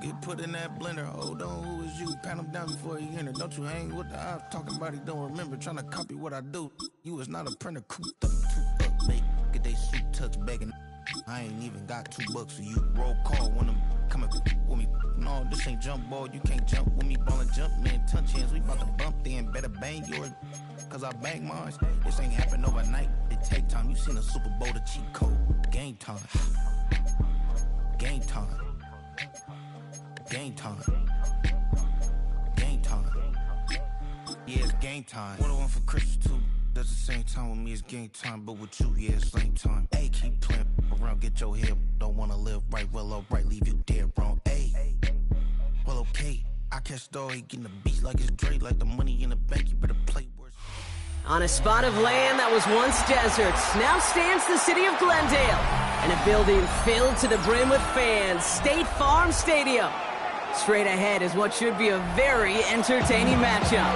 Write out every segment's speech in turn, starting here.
Get put in that blender. Hold on, who is you? Pat him down before he enter. Don't you hang with the ops talking about he don't remember. Trying to copy what I do. You is not a printer. Cooped up, make get they suit tucks begging. I ain't even got $2, so you roll call when I'm coming with me. No, this ain't jump ball. You can't jump with me. Ballin' jump, man. Touch hands. We about to bump then. Better bang yours, cause I bang mine. This ain't happen overnight. It take time. You seen a Super Bowl, the cheat code. Game time. Game time. Game time. Game time. Yeah, it's game time. What I want for Christmas too. Does the same time with me, it's game time. But with you, yeah, it's same time. Hey, keep playing around, get your head. Don't wanna live right, well, alright, leave you dead wrong. Hey, well, okay. I catch the he getting the beat like it's Dre, like the money in the bank. You better play worse. On a spot of land that was once desert, now stands the city of Glendale. And a building filled to the brim with fans, State Farm Stadium. Straight ahead is what should be a very entertaining matchup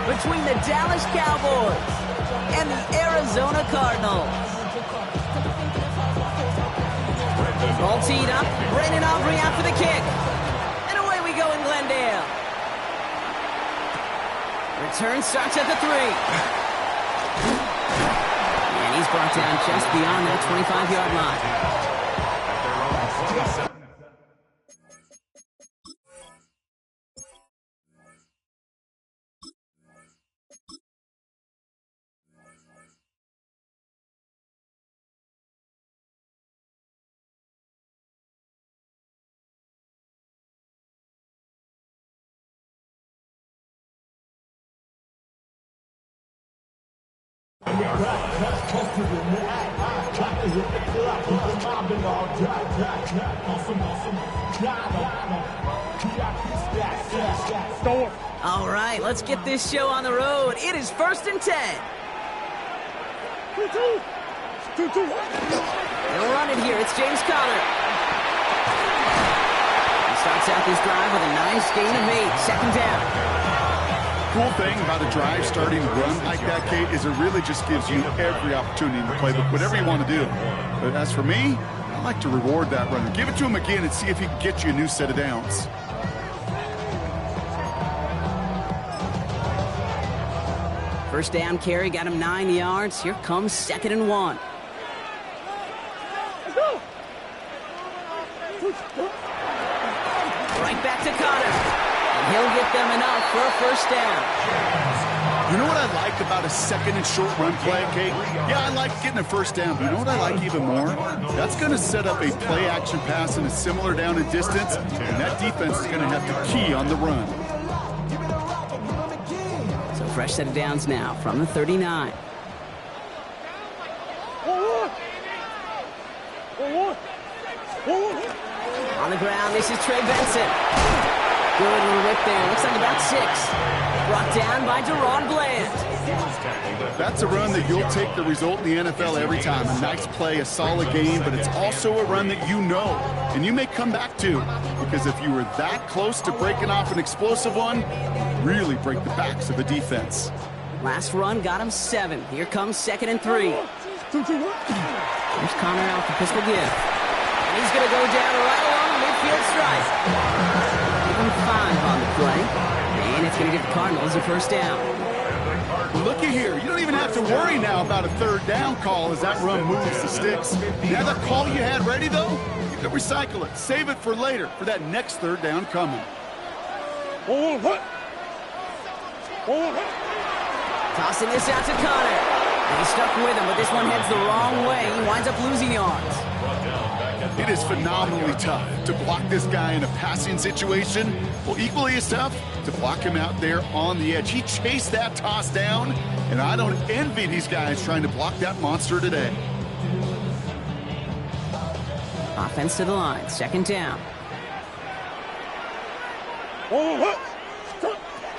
between the Dallas Cowboys and the Arizona Cardinals. All teed up, Brandon Aubrey out for the kick. And away we go in Glendale. Return starts at the 3. And he's brought down just beyond that 25-yard line. All right, let's get this show on the road. It is 1st and 10. They'll run it here. It's James Conner. He starts out this drive with a nice gain of 8. 2nd down. Cool thing about a drive starting run like that, Kate, is it really just gives you every opportunity in the playbook, whatever you want to do. But as for me, I like to reward that runner. Give it to him again and see if he can get you a new set of downs. First down carry got him 9 yards. Here comes 2nd and 1. Right back to Conner. And he'll get them enough for a 1st down. You know what I like about a 2nd and short run play, Kate? Yeah, I like getting a 1st down, but you know what I like even more? That's going to set up a play action pass in a similar down and distance, and that defense is going to have to key on the run. Fresh set of downs now from the 39. On the ground, this is Trey Benson. Good little whip there. Looks like about 6. Brought down by Deron Bland. That's a run that you'll take the result in the NFL every time. A nice play, a solid game, but it's also a run that you know, and you may come back to, because if you were that close to breaking off an explosive one, really break the backs of the defense. Last run got him 7. Here comes 2nd and 3. Here's Conner out the pistol give. And he's going to go down right along the midfield stripe. Give him 5 on the play. And it's going to give the Cardinals a 1st down. Looky here. You don't even have to worry now about a 3rd down call as that run moves the sticks. Now that call you had ready, though, you can recycle it. Save it for later, for that next 3rd down coming. Tossing this out to Conner. And he's stuck with him, but this one heads the wrong way. He winds up losing yards. It is phenomenally tough to block this guy in a passing situation. Well, equally as tough to block him out there on the edge. He chased that toss down, and I don't envy these guys trying to block that monster today. Offense to the line. 2nd down.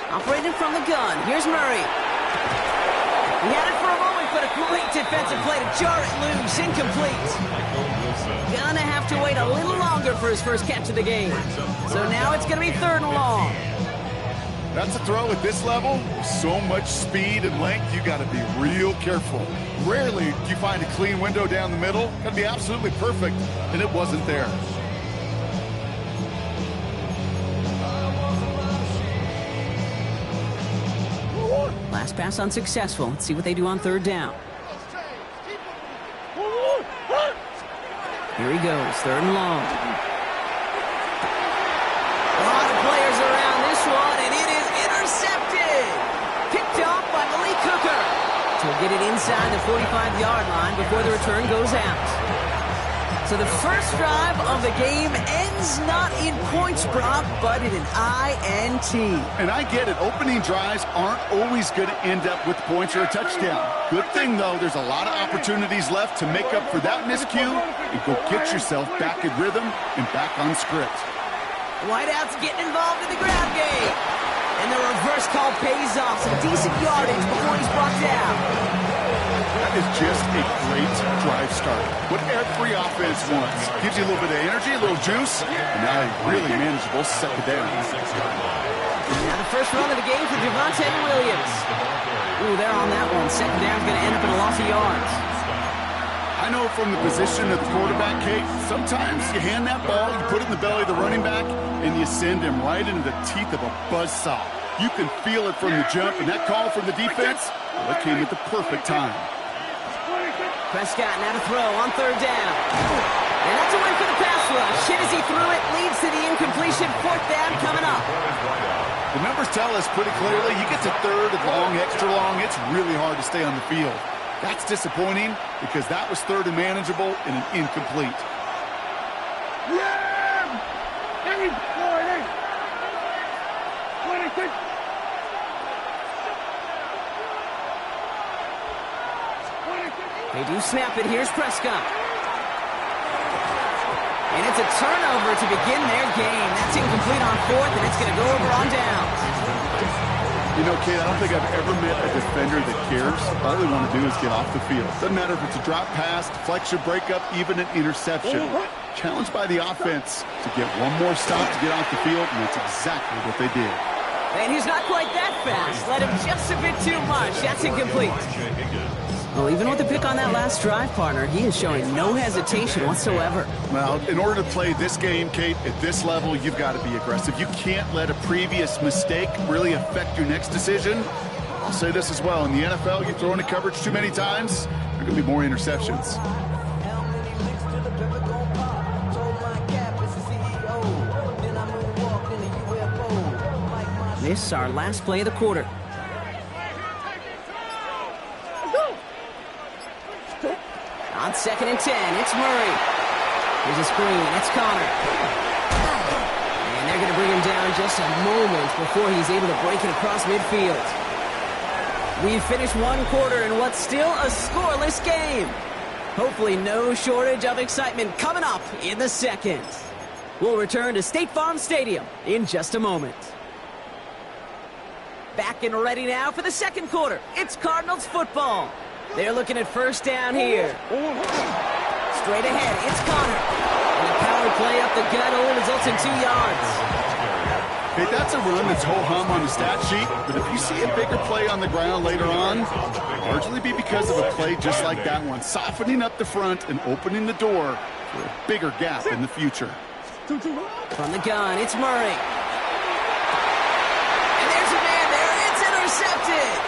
Operating from the gun. Here's Murray. He had it for a moment, but a great defensive play to jar it loose. Incomplete. Gonna have to wait a little longer for his first catch of the game. So now it's going to be 3rd and long. That's a throw at this level. So much speed and length, you got to be real careful. Rarely do you find a clean window down the middle. Got to be absolutely perfect, and it wasn't there. Last pass unsuccessful. Let's see what they do on third down. Here he goes, third and long. A lot of players around this one, and it is intercepted. Picked off by Malik Hooker. So we'll get it inside the 45-yard line before the return goes out. So the first drive of the game ends not in points, Brock, but in an INT. And I get it. Opening drives aren't always going to end up with points or a touchdown. Good thing, though, there's a lot of opportunities left to make up for that miscue and go get yourself back in rhythm and back on script. Whiteout's getting involved in the ground game. And the reverse call pays off. Some decent yardage before he's brought down. That is just a great drive start. What every offense wants. Gives you a little bit of energy, a little juice, and now a really manageable second down. Now the first run of the game for Javonte Williams. Ooh, they're on that one. Second down's going to end up in a loss of yards. I know from the position of the quarterback, Kate, sometimes you hand that ball, you put it in the belly of the running back, and you send him right into the teeth of a buzzsaw. You can feel it from the jump, and that call from the defense, well, it came at the perfect time. Prescott now to throw on third down. And that's a win for the pass rush. Hit as he threw it, leads to the incompletion. Fourth down coming up. The numbers tell us pretty clearly, you get to third and long, extra long, it's really hard to stay on the field. That's disappointing because that was third and manageable and an incomplete. They do snap it. Here's Prescott. And it's a turnover to begin their game. That's incomplete on fourth, and it's going to go over on downs. You know, Kate, I don't think I've ever met a defender that cares. All they want to do is get off the field. Doesn't matter if it's a drop pass, deflection, breakup, even an interception. Challenged by the offense to get one more stop to get off the field, and that's exactly what they did. And he's not quite that fast. Let him just a bit too much. That's incomplete. Well, even with the pick on that last drive, partner, he is showing no hesitation whatsoever. Well, in order to play this game, Kate, at this level, you've got to be aggressive. You can't let a previous mistake really affect your next decision. I'll say this as well. In the NFL, you throw into coverage too many times, there are going to be more interceptions. This is our last play of the quarter. On 2nd and 10, it's Murray. Here's a screen, it's Connor. And they're going to bring him down just a moment before he's able to break it across midfield. We've finished one quarter in what's still a scoreless game. Hopefully no shortage of excitement coming up in the second. We'll return to State Farm Stadium in just a moment. Back and ready now for the second quarter. It's Cardinals football. They're looking at first down here. Straight ahead, it's Connor. And a power play up the gut only results in 2 yards. Hey, that's a run that's ho-hum on the stat sheet, but if you see a bigger play on the ground later on, it'll largely be because of a play just like that one, softening up the front and opening the door for a bigger gap in the future. From the gun, it's Murray. And there's a man there. It's intercepted.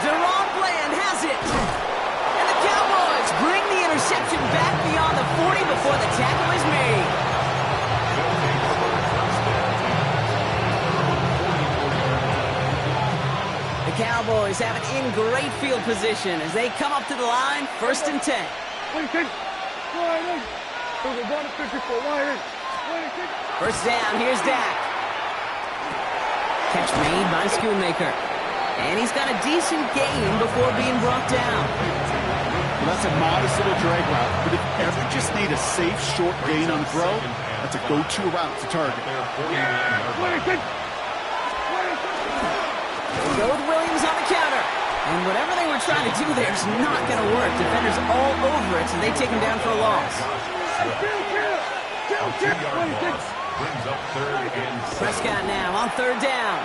Deron Bland has it. And the Cowboys bring the interception back beyond the 40 before the tackle is made. The Cowboys have it in great field position as they come up to the line, 1st and 10. First down, here's Dak. Catch made by Schoonmaker. And he's got a decent gain before being brought down. Well, that's a modest little drag route, but if you ever just need a safe, short gain on the throw, that's a go-to route to target. They go with Williams on the counter. And whatever they were trying to do there is not going to work. Defenders all over it, so they take him down for a loss. Prescott now on third down.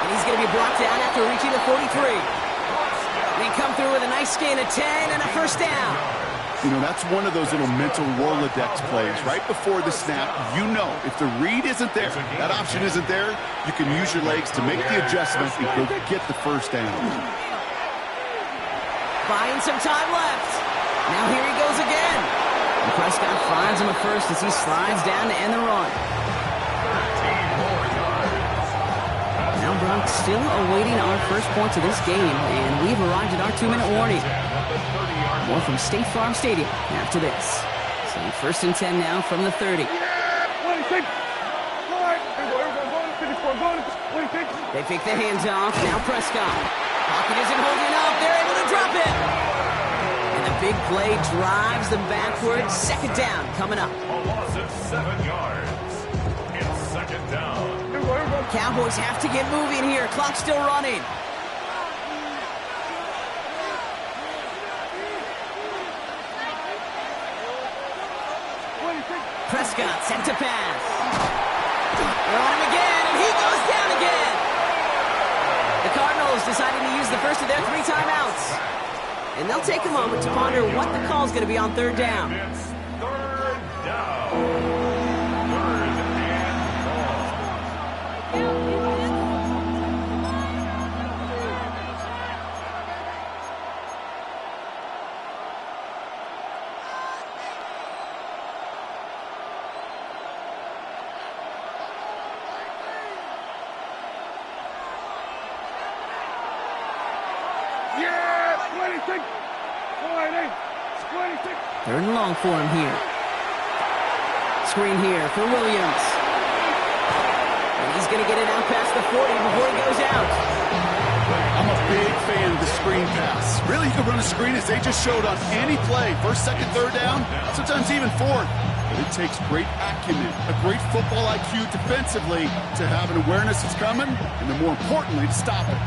And he's going to be brought down after reaching the 43. They come through with a nice gain of 10 and a first down. You know, that's one of those little mental Rolodex plays. Right before the snap, you know if the read isn't there, that option isn't there, you can use your legs to make the adjustment and go get the first down. Buying some time left. Now here he goes again. And Prescott finds him at first as he slides down to end the run. Now Brock still awaiting our first points of this game, and we've arrived at our 2-minute warning. More from State Farm Stadium after this. So first and 10 now from the 30. They fake the hands off. Now Prescott. Pocket isn't holding up. They're able to drop it. And the big play drives them backwards. Second down coming up. A loss of 7 yards. It's second down. Cowboys have to get moving here. Clock's still running. Prescott set to pass. They're on him again, and he goes down again. The Cardinals deciding to use the first of their 3 timeouts. And they'll take a moment to ponder what the call's going to be on third down. It's third down. Third and long. Third and long for him here. Screen here for Williams. And he's going to get it out past the 40 before he goes out. I'm a big fan of the screen pass. Really, you can run a screen as they just showed on any play. First, second, third down, sometimes even fourth. But it takes great acumen, a great football IQ defensively to have an awareness it's coming, and then more importantly, to stop it.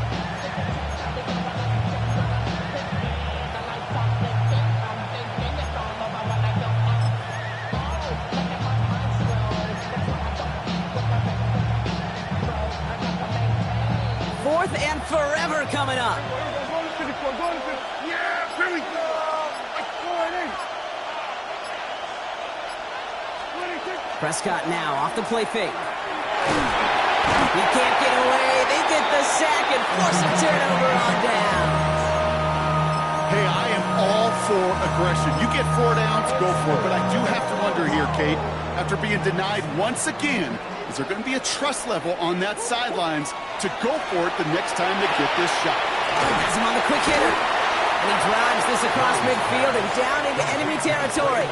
Fourth and forever coming up. Prescott now off the play fake. He can't get away. They get the sack and force a turnover on down. Hey, I am all for aggression. You get 4 downs, go for it. But I do have to wonder here, Kate, after being denied once again, is there going to be a trust level on that sidelines to go for it the next time they get this shot? Has him on the quick hitter. And he drives this across midfield and down into enemy territory.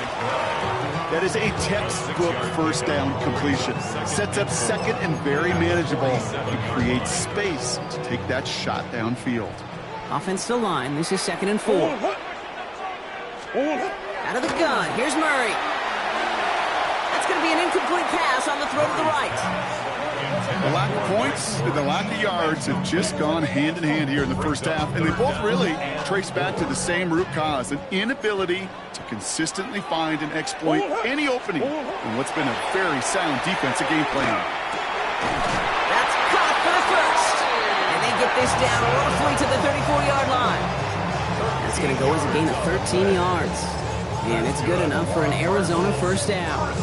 That is a textbook first down completion. Sets up second and very manageable and creates space to take that shot downfield. Offensive line, this is 2nd and 4. Out of the gun, here's Murray. That's going to be an incomplete pass on the throw to the right. The lack of points and the lack of yards have just gone hand in hand here in the first half, and they both really trace back to the same root cause, an inability to consistently find and exploit any opening in what's been a very sound defensive game plan. That's caught for the first. And they get this down roughly to the 34-yard line. That's going to go as a gain of 13 yards. And it's good enough for an Arizona first down.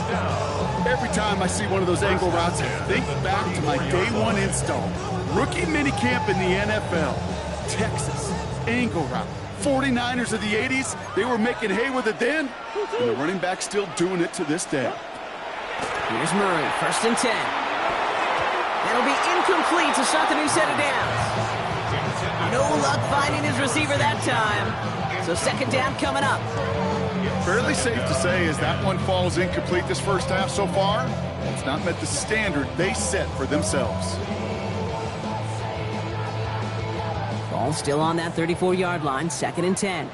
Every time I see one of those angle routes, I think back to my day 1 install. Rookie minicamp in the NFL. Texas, angle route. 49ers of the 80s, they were making hay with it then, and the running back's still doing it to this day. Here's Murray, 1st and 10. That'll be incomplete to start the new set of downs. No luck finding his receiver that time. So 2nd down coming up. Fairly safe to say as that one falls incomplete this first half so far, it's not met the standard they set for themselves. Ball still on that 34-yard line, 2nd and 10.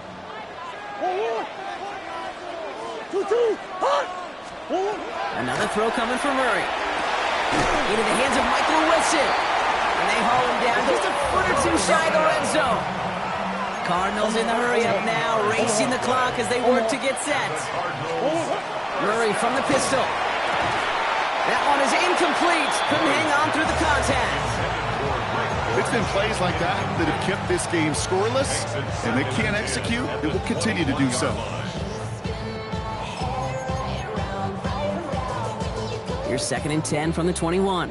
Another throw coming from Murray. Into the hands of Michael Wilson. And they haul him down just a foot or two shy of the red zone. Cardinals in the hurry-up now, racing the clock as they work to get set. Murray from the pistol. That one is incomplete. Couldn't hang on through the contact. It's been plays like that that have kept this game scoreless, and they can't execute. It will continue to do so. Here's 2nd and 10 from the 21.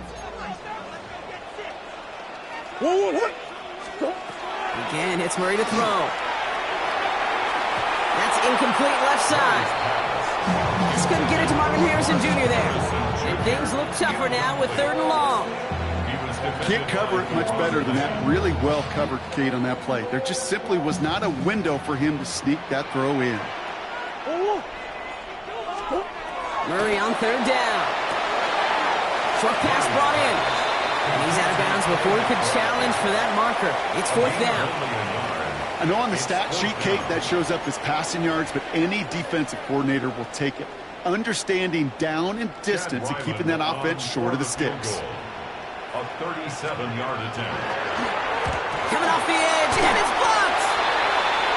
Again, it's Murray to throw. That's incomplete left side. Just couldn't get it to Marvin Harrison Jr. there. And things look tougher now with 3rd and long. Can't cover it much better than that. Really well covered, Kate, on that play. There just simply was not a window for him to sneak that throw in. Murray on 3rd down. Short pass brought in. And he's out of bounds before he could challenge for that marker. It's 4th down. I know on the stat sheet, Kate, that shows up as passing yards, but any defensive coordinator will take it. Understanding down and distance and keeping that offense short of the sticks. A 37-yard attempt. Coming off the edge, and it's blocked!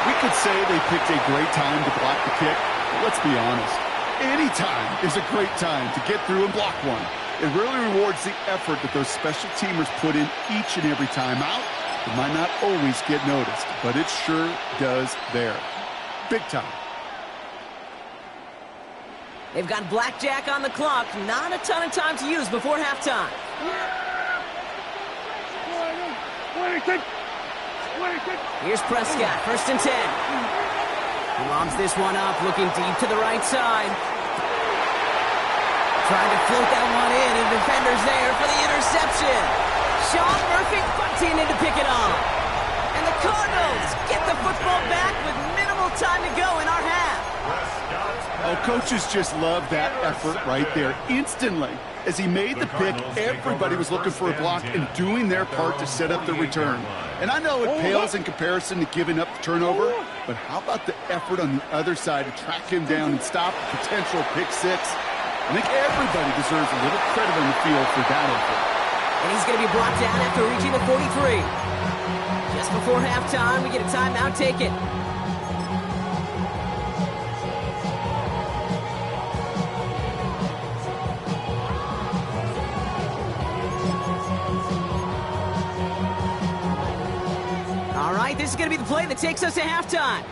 We could say they picked a great time to block the kick, but let's be honest. Any time is a great time to get through and block one. It really rewards the effort that those special teamers put in each and every time out. It might not always get noticed, but it sure does there. Big time. They've got blackjack on the clock. Not a ton of time to use before halftime. Here's Prescott, 1st and 10. He lobs this one up, looking deep to the right side. Trying to float that one in, and defenders there for the interception. Sean Murphy bunting in to pick it off. And the Cardinals get the football back with minimal time to go in our half. Oh, coaches just love that effort right there. Instantly, as he made the pick, everybody was looking for a block and doing their part to set up the return. And I know it pales in comparison to giving up the turnover, but how about the effort on the other side to track him down and stop a potential pick six? I think everybody deserves a little credit on the field for that effort. And he's going to be brought down after reaching the 43. Just before halftime, we get a timeout taken. All right, this is going to be the play that takes us to halftime.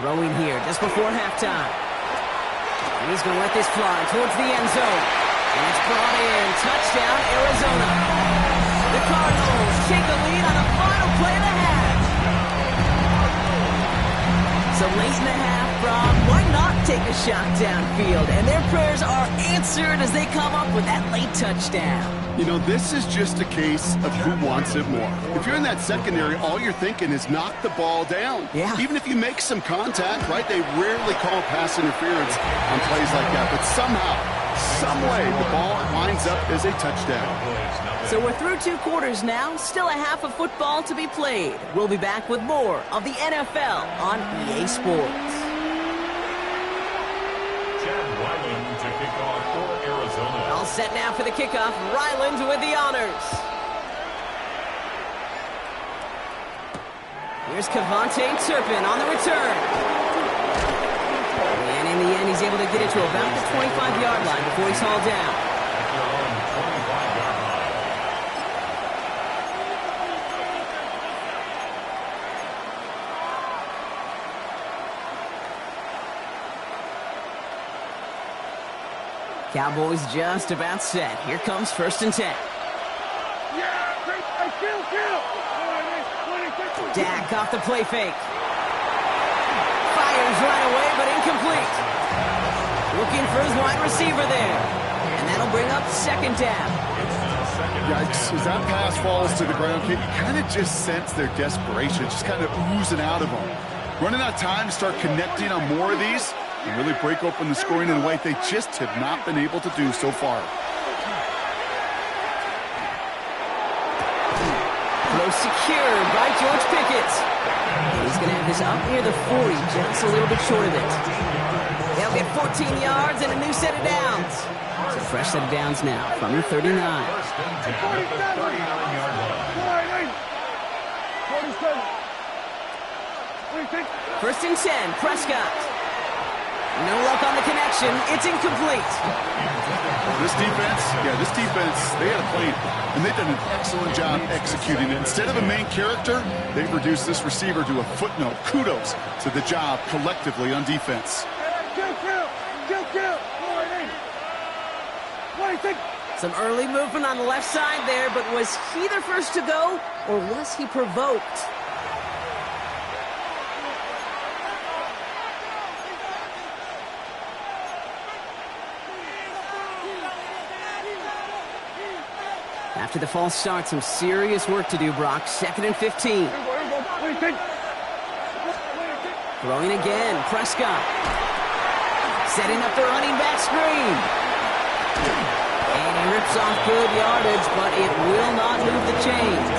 Throwing here just before halftime. And he's going to let this fly towards the end zone. And it's brought in. Touchdown, Arizona. The Cardinals take the lead on the final play of the half. So late in the half, Rob, why not take a shot downfield? And their prayers are answered as they come up with that late touchdown. You know, this is just a case of who wants it more. If you're in that secondary, all you're thinking is knock the ball down. Yeah. Even if you make some contact, right, they rarely call pass interference on plays like that. But somehow, some way, the ball winds up as a touchdown. So we're through 2 quarters now, still a half of football to be played. We'll be back with more of the NFL on EA Sports. Chad Ryland to kick off for Arizona. All set now for the kickoff. Ryland with the honors. Here's Kevontae Turpin on the return. And in the end, he's able to get it to about the 25-yard line before he's hauled down. Cowboys just about set. Here comes 1st and 10. Dak off the play fake. Fires right away, but incomplete. Looking for his wide receiver there. And that'll bring up 2nd down. Yikes, as that pass falls to the ground, you kind of just sense their desperation, just kind of oozing out of them. Running out of time to start connecting on more of these and really break open the scoring in a way they just have not been able to do so far. Throw secured by George Pickett. He's going to have this up near the 40, just a little bit short of it. They'll get 14 yards and a new set of downs. It's a fresh set of downs now from the 39. 1st and 10, Prescott. No luck on the connection. It's incomplete. This defense, they had a plan, and they've done an excellent job executing it. Instead of a main character, they've reduced this receiver to a footnote. Kudos to the job collectively on defense. Some early movement on the left side there, but was he the first to go, or was he provoked? After the false start, some serious work to do, Brock. 2nd and 15. Throwing again, Prescott. Setting up the running back screen. And he rips off good yardage, but it will not move the chains.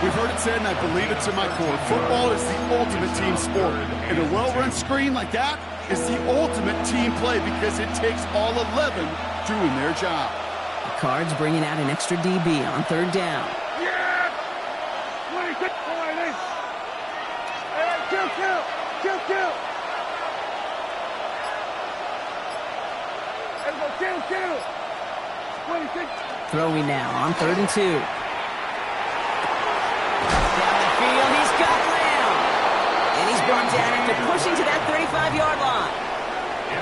We've heard it said, and I believe it to my core, football is the ultimate team sport. And a well-run screen like that is the ultimate team play because it takes all 11 doing their job. The Cards bringing out an extra DB on 3rd down. Throwing now on 3rd and 2. Down the field, he's got Lamb. And he's brought down after pushing to that 35-yard line.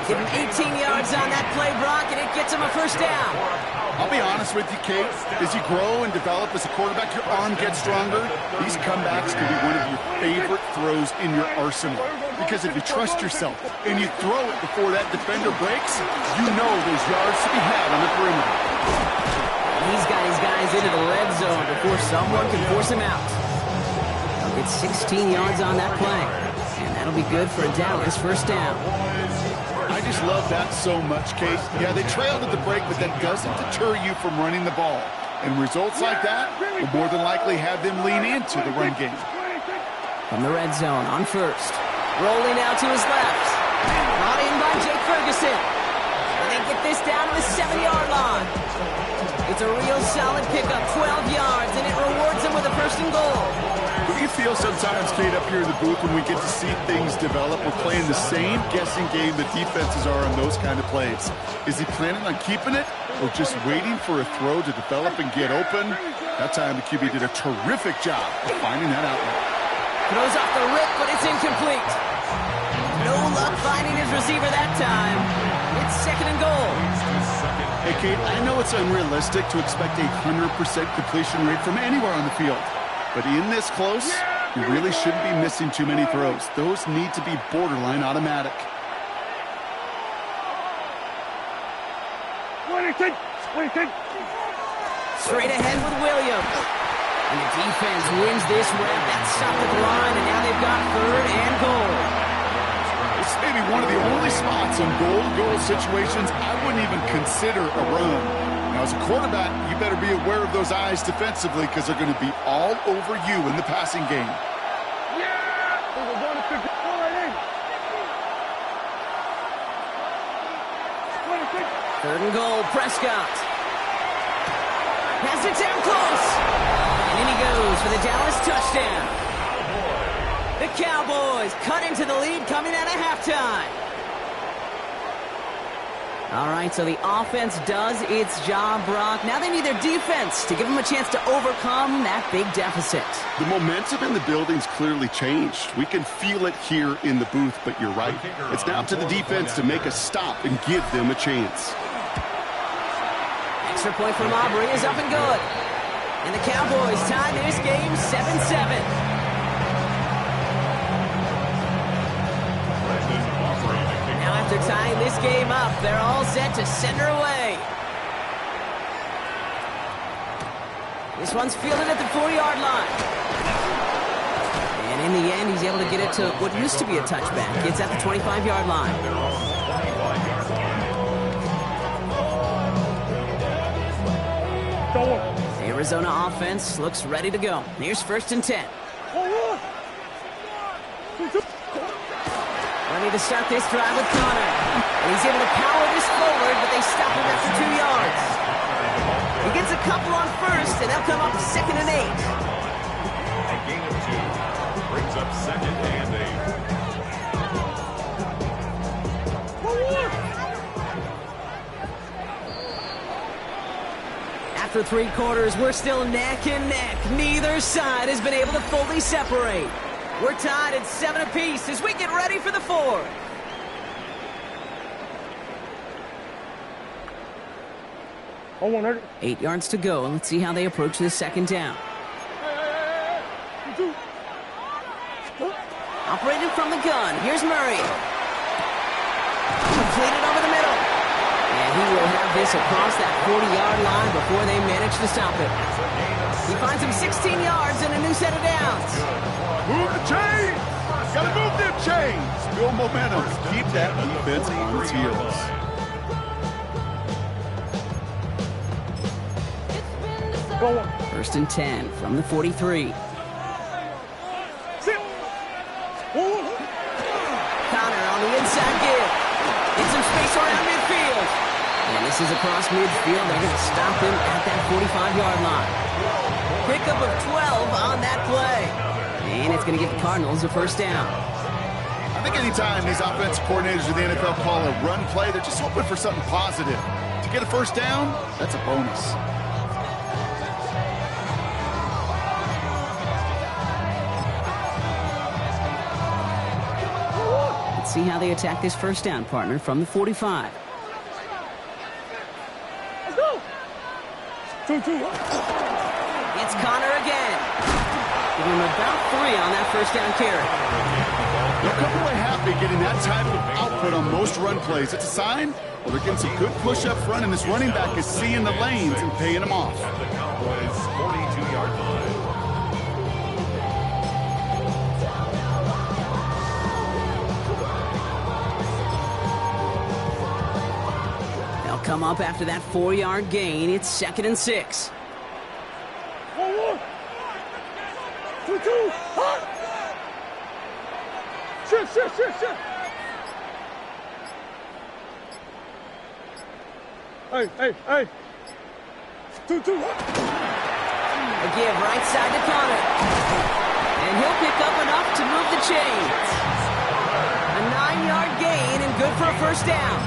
Give him 18 yards on that play, Brock, and it gets him a 1st down. I'll be honest with you, Kate. As you grow and develop as a quarterback, your arm gets stronger. These comebacks can be one of your favorite throws in your arsenal. Because if you trust yourself and you throw it before that defender breaks, you know there's yards to be had on the perimeter. He's got his guys into the red zone before someone can force him out. He'll get 16 yards on that play. And that'll be good for a Dallas 1st down. I just love that so much, Kate. Yeah, they trailed at the break, but that doesn't deter you from running the ball. And results like that will more than likely have them lean into the run game. From the red zone on 1st. Rolling out to his left. Brought in by Jake Ferguson. And they get this down to the 7-yard line. It's a real solid pickup, 12 yards, and it rewards them with a 1st and goal. We feel sometimes, Kate, up here in the booth when we get to see things develop, we're playing the same guessing game that defenses are on those kind of plays. Is he planning on keeping it or just waiting for a throw to develop and get open? That time the QB did a terrific job of finding that outlet. Throws off the rip, but it's incomplete. No luck finding his receiver that time. It's 2nd and goal. Hey, Kate, I know it's unrealistic to expect a 100% completion rate from anywhere on the field. But in this close, you really shouldn't be missing too many throws. Those need to be borderline automatic. Straight ahead with Williams. And the defense wins this rep. That's stopped at the line, and now they've got 3rd and goal. This may be one of the only spots in goal-to-goal situations I wouldn't even consider a run. Now, as a quarterback, you better be aware of those eyes defensively because they're going to be all over you in the passing game. Third and goal, Prescott. Has it down close. And in he goes for the Dallas touchdown. The Cowboys cut into the lead coming out of halftime. All right, so the offense does its job, Brock. Now they need their defense to give them a chance to overcome that big deficit. The momentum in the building's clearly changed. We can feel it here in the booth, but you're right. It's now up to the defense to make a stop and give them a chance. Extra point from Aubrey is up and good. And the Cowboys tie this game 7-7. After tying this game up, they're all set to send her away. This one's fielded at the 4-yard line. And in the end, he's able to get it to what used to be a touchback. It's at the 25-yard line. The Arizona offense looks ready to go. Here's 1st and 10. Ready to start this drive with Connor. And he's able to power this forward, but they stop him after 2 yards. He gets a couple on 1st, and they'll come up 2nd and 8. A gain of 2 brings up 2nd and 8. After 3 quarters, we're still neck and neck. Neither side has been able to fully separate. We're tied at 7 apiece as we get ready for the 4th. 8 yards to go. Let's see how they approach this second down. Operated from the gun. Here's Murray. Completed over the middle. And he will have this across that 40-yard line before they manage to stop it. He finds him 16 yards and a new set of downs. Move the chains! Gotta move them chains! Build momentum. Keep that defense on its heels. First and 10 from the 43. Connor on the inside give. Get some space around midfield. And this is across midfield. They're going to stop him at that 45-yard line. Pickup of 12 on that play. And it's going to give the Cardinals a first down. I think anytime these offensive coordinators of the NFL call a run play, they're just hoping for something positive. To get a first down, that's a bonus. Let's see how they attack this first down, partner, from the 45. Let's go! 2-2. It's Connor again. Give him about 3 on that first down carry. They'll come away happy getting that type of output on most run plays. It's a sign, well, they're getting some good push up front, and this running back is seeing the lanes and paying them off. At the Cowboys' 42-yard line. They'll come up after that 4-yard gain. It's 2nd and 6. 4-1. 2-2. Hot. Shit. Hey. 2-2. A give right side to Connor. And he'll pick up enough to move the chains. A 9-yard gain and good for a first down.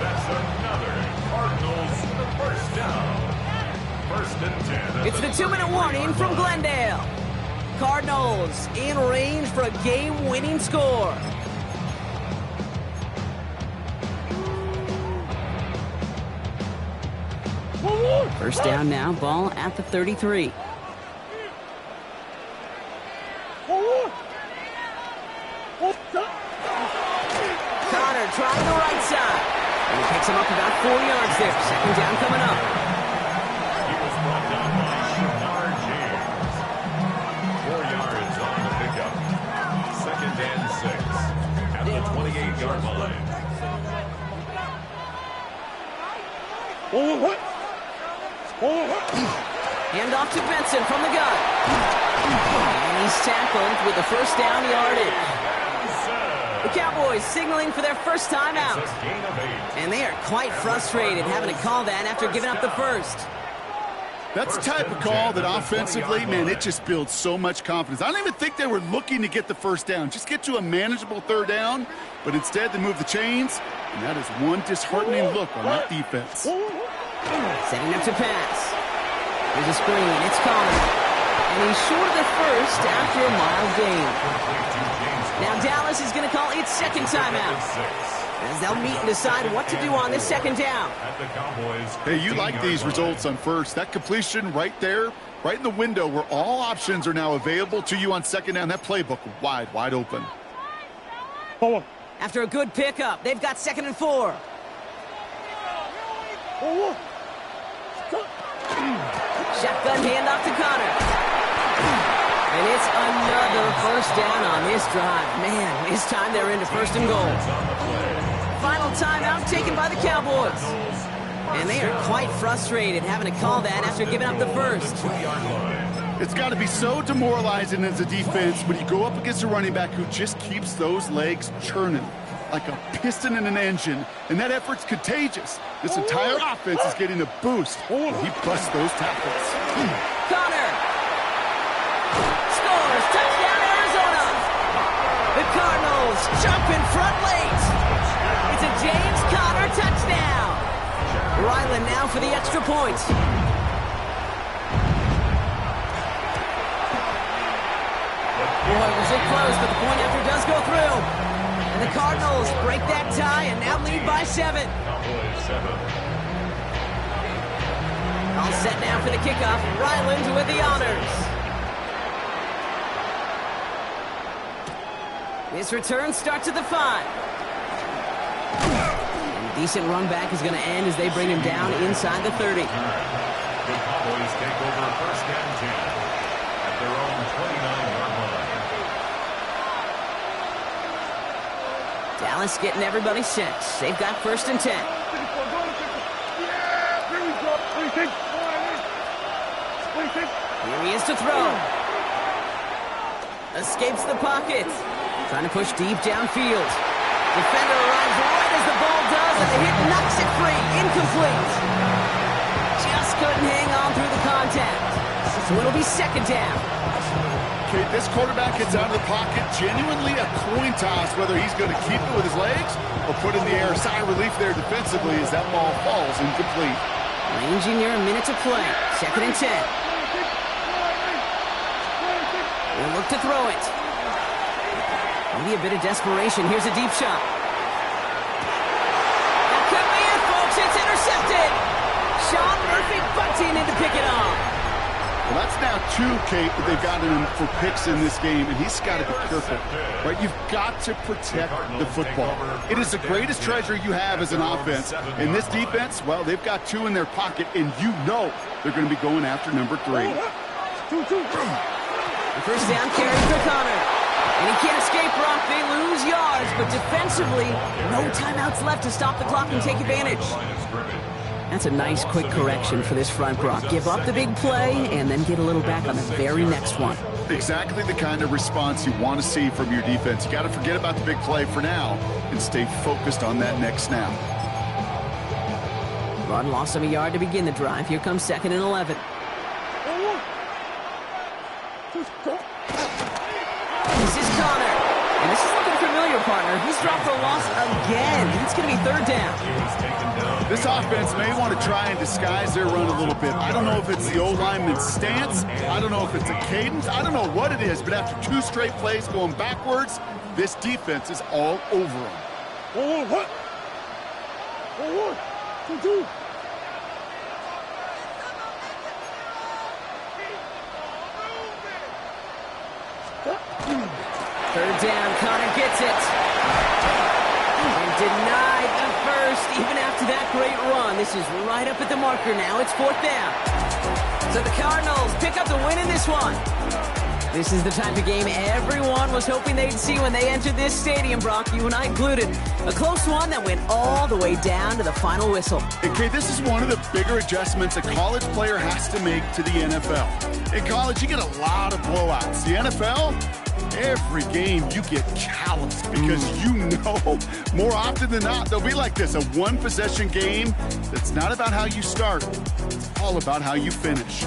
That's another Cardinals first down. First and 10. It's the 2-minute warning from Glendale. Cardinals in range for a game-winning score. First down now, ball at the 33. Connor trying the right side. And he picks him up about 4 yards there. Second down coming up. He was brought down by Shamar James. 4 yards on the pickup. 2nd and 6 at the 28-yard line. Hand off to Benson from the gun. And he's tackled with the first down yardage. The Cowboys signaling for their first time out. And they are quite frustrated having to call that after giving up the first. That's the type of call that offensively, man, it just builds so much confidence. I don't even think they were looking to get the first down. Just get to a manageable third down. But instead, they move the chains. And that is one disheartening look on that defense. Setting up to pass. There's a screen. It's Connor. And he's short of the first after a mild gain. Now Dallas is going to call its second timeout, as they'll meet and decide what to do on this second down. Hey, you like these results on first. That completion right there, right in the window where all options are now available to you on second down. That playbook wide open. After a good pickup, they've got 2nd and 4. Shotgun handoff to Connor. And it's another first down on this drive. Man, this time they're into 1st and goal. Final timeout taken by the Cowboys. And they are quite frustrated having to call that after giving up the first. It's got to be so demoralizing as a defense when you go up against a running back who just keeps those legs churning like a piston in an engine, and that effort's contagious. This entire offense is getting a boost when he busts those tackles. Connor scores, touchdown Arizona. The Cardinals jump in front late. It's a James Conner touchdown. Ryland now for the extra point. Boy, it was it close, but the point after does go through. And the Cardinals break that tie and now lead by 7. All set now for the kickoff. Ryland with the honors. This return starts at the 5. And a decent run back is going to end as they bring him down inside the 30. The Cowboys take over first and 10 at their own 29-yard line. Dallas getting everybody set. They've got first and 10. Here he is to throw. Escapes the pocket. Trying to push deep downfield. Defender arrives right as the ball does, and the hit knocks it free. Incomplete. Just couldn't hang on through the contact. So it'll be second down. Okay, this quarterback gets out of the pocket. Genuinely a coin toss whether he's going to keep it with his legs or put in the air. Sigh of relief there defensively as that ball falls incomplete. Ranging near a minute to play. Second and 10. We'll look to throw it. Maybe a bit of desperation. Here's a deep shot. That could be it, folks. It's intercepted. Sean Murphy bunting in to pick it off. Well, that's now 2, Kate, that they've gotten him for picks in this game, and he's got to be careful. Right? You've got to protect the football. It is the greatest treasure you have as an offense. In this defense, well, they've got 2 in their pocket, and you know they're going to be going after number 3. The first down carry for Connor. And he can't escape, Brock. They lose yards, but defensively, no timeouts left to stop the clock and take advantage. That's a nice, quick correction for this front, Brock. Give up the big play and then get a little back on the very next one. Exactly the kind of response you want to see from your defense. You got to forget about the big play for now and stay focused on that next snap. Rod lost him a yard to begin the drive. Here comes second and 11. This is Connor. And this is looking familiar, partner. He's dropped for a loss again. It's going to be third down. This offense may want to try and disguise their run a little bit. I don't know if it's the O-lineman's stance. I don't know if it's a cadence. I don't know what it is, but after 2 straight plays going backwards, this defense is all over them. What? 2. Third down, Connor gets it. And denied the first, even after that great run. This is right up at the marker now. It's fourth down. So the Cardinals pick up the win in this one. This is the type of game everyone was hoping they'd see when they entered this stadium, Brock, you and I included. A close one that went all the way down to the final whistle. Okay, this is one of the bigger adjustments a college player has to make to the NFL. In college, you get a lot of blowouts. The NFL, every game you get calloused because you know more often than not they'll be like this, a one-possession game that's not about how you start. It's all about how you finish.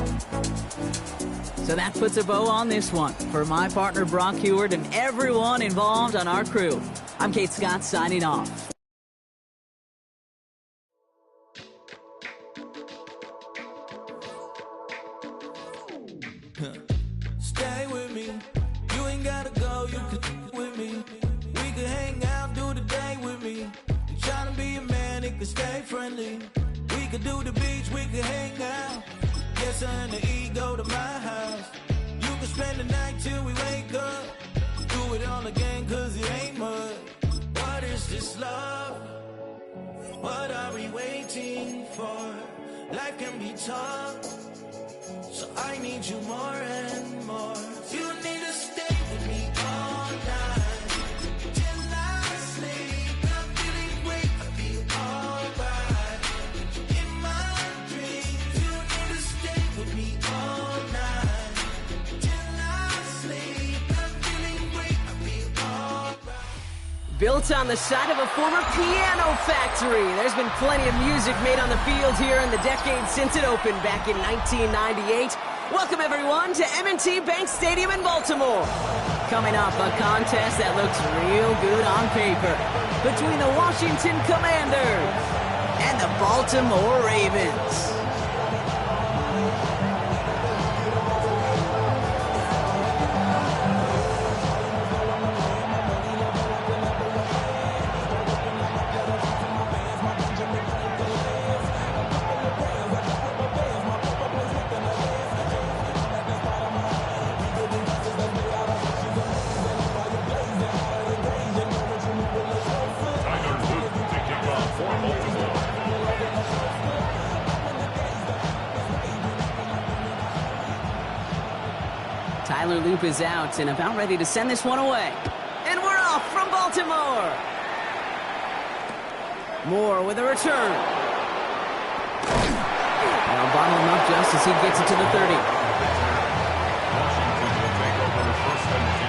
So that puts a bow on this one. For my partner Brock Huard and everyone involved on our crew, I'm Kate Scott signing off. Stay with me. You ain't gotta go, you can with me. We can hang out, do the day with me. I'm trying to be a man, it can stay friendly. We could do the beach, we can hang out. Yes, and the ego to my house. You can spend the night till we wake up. Do it all again, cause it ain't mud. What is this love? What are we waiting for? Life can be tough, so I need you more and more. You need to stay with me all night till I sleep. I'm feeling great, I feel alright. In my dreams, you need to stay with me all night till I sleep. I'm feeling great, I feel alright. Built on the side of a former piano factory, there's been plenty of music made on the field here in the decade since it opened back in 1998. Welcome, everyone, to M&T Bank Stadium in Baltimore. Coming up, a contest that looks real good on paper between the Washington Commanders and the Baltimore Ravens. Tyler Loop is out and about ready to send this one away. And we're off from Baltimore. Moore with a return. Now bottle him up just as he gets it to the 30. Washington will take over first and 10.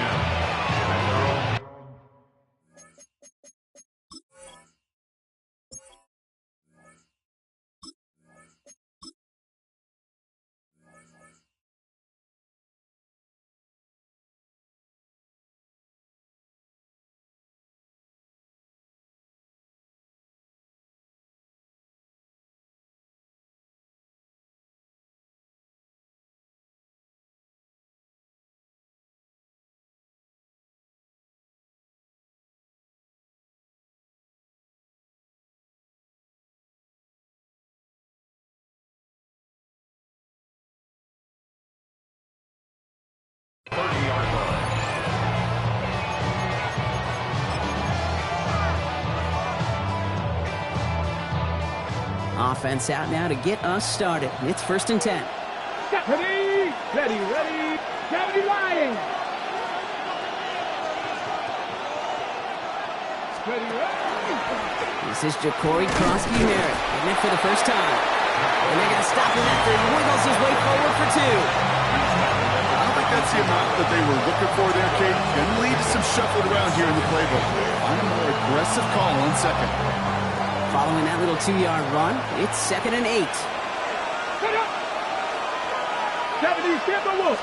Offense out now to get us started. It's first and 10. Ready, ready, ready. Gravity line. Ready, ready. This is Ja'Cory Krosky-Merritt getting it for the first time. And they're going to stop him after he wiggles his way forward for 2. I don't think that's the amount that they were looking for there, Kate. Can lead to some shuffling around here in the playbook. Find a more aggressive call on second. Following that little 2-yard run, it's second and 8. Set up. 70, get the wolf.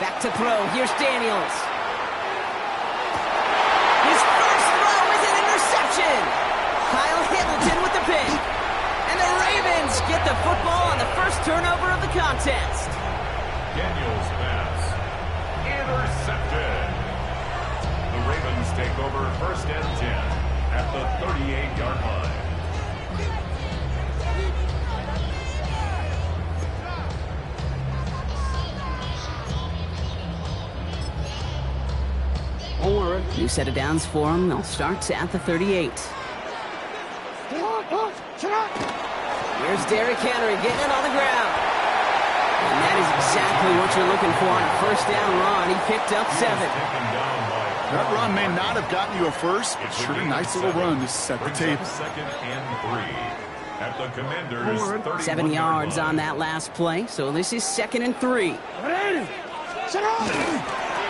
Back to throw. Here's Daniels. His first throw is an interception. Kyle Hamilton with the pick. And the Ravens get the football on the first turnover of the contest. Daniels pass. Intercepted. The Ravens take over first and 10 at the 38-yard line. New set of downs for them. They'll start at the 38. Here's Derrick Henry getting it on the ground. And that is exactly what you're looking for on a first down run. He picked up 7. That run may not have gotten you a first, but sure a nice little run to set the table. Second and 3 at the Commanders' 7 yards on that last play, so this is second and 3.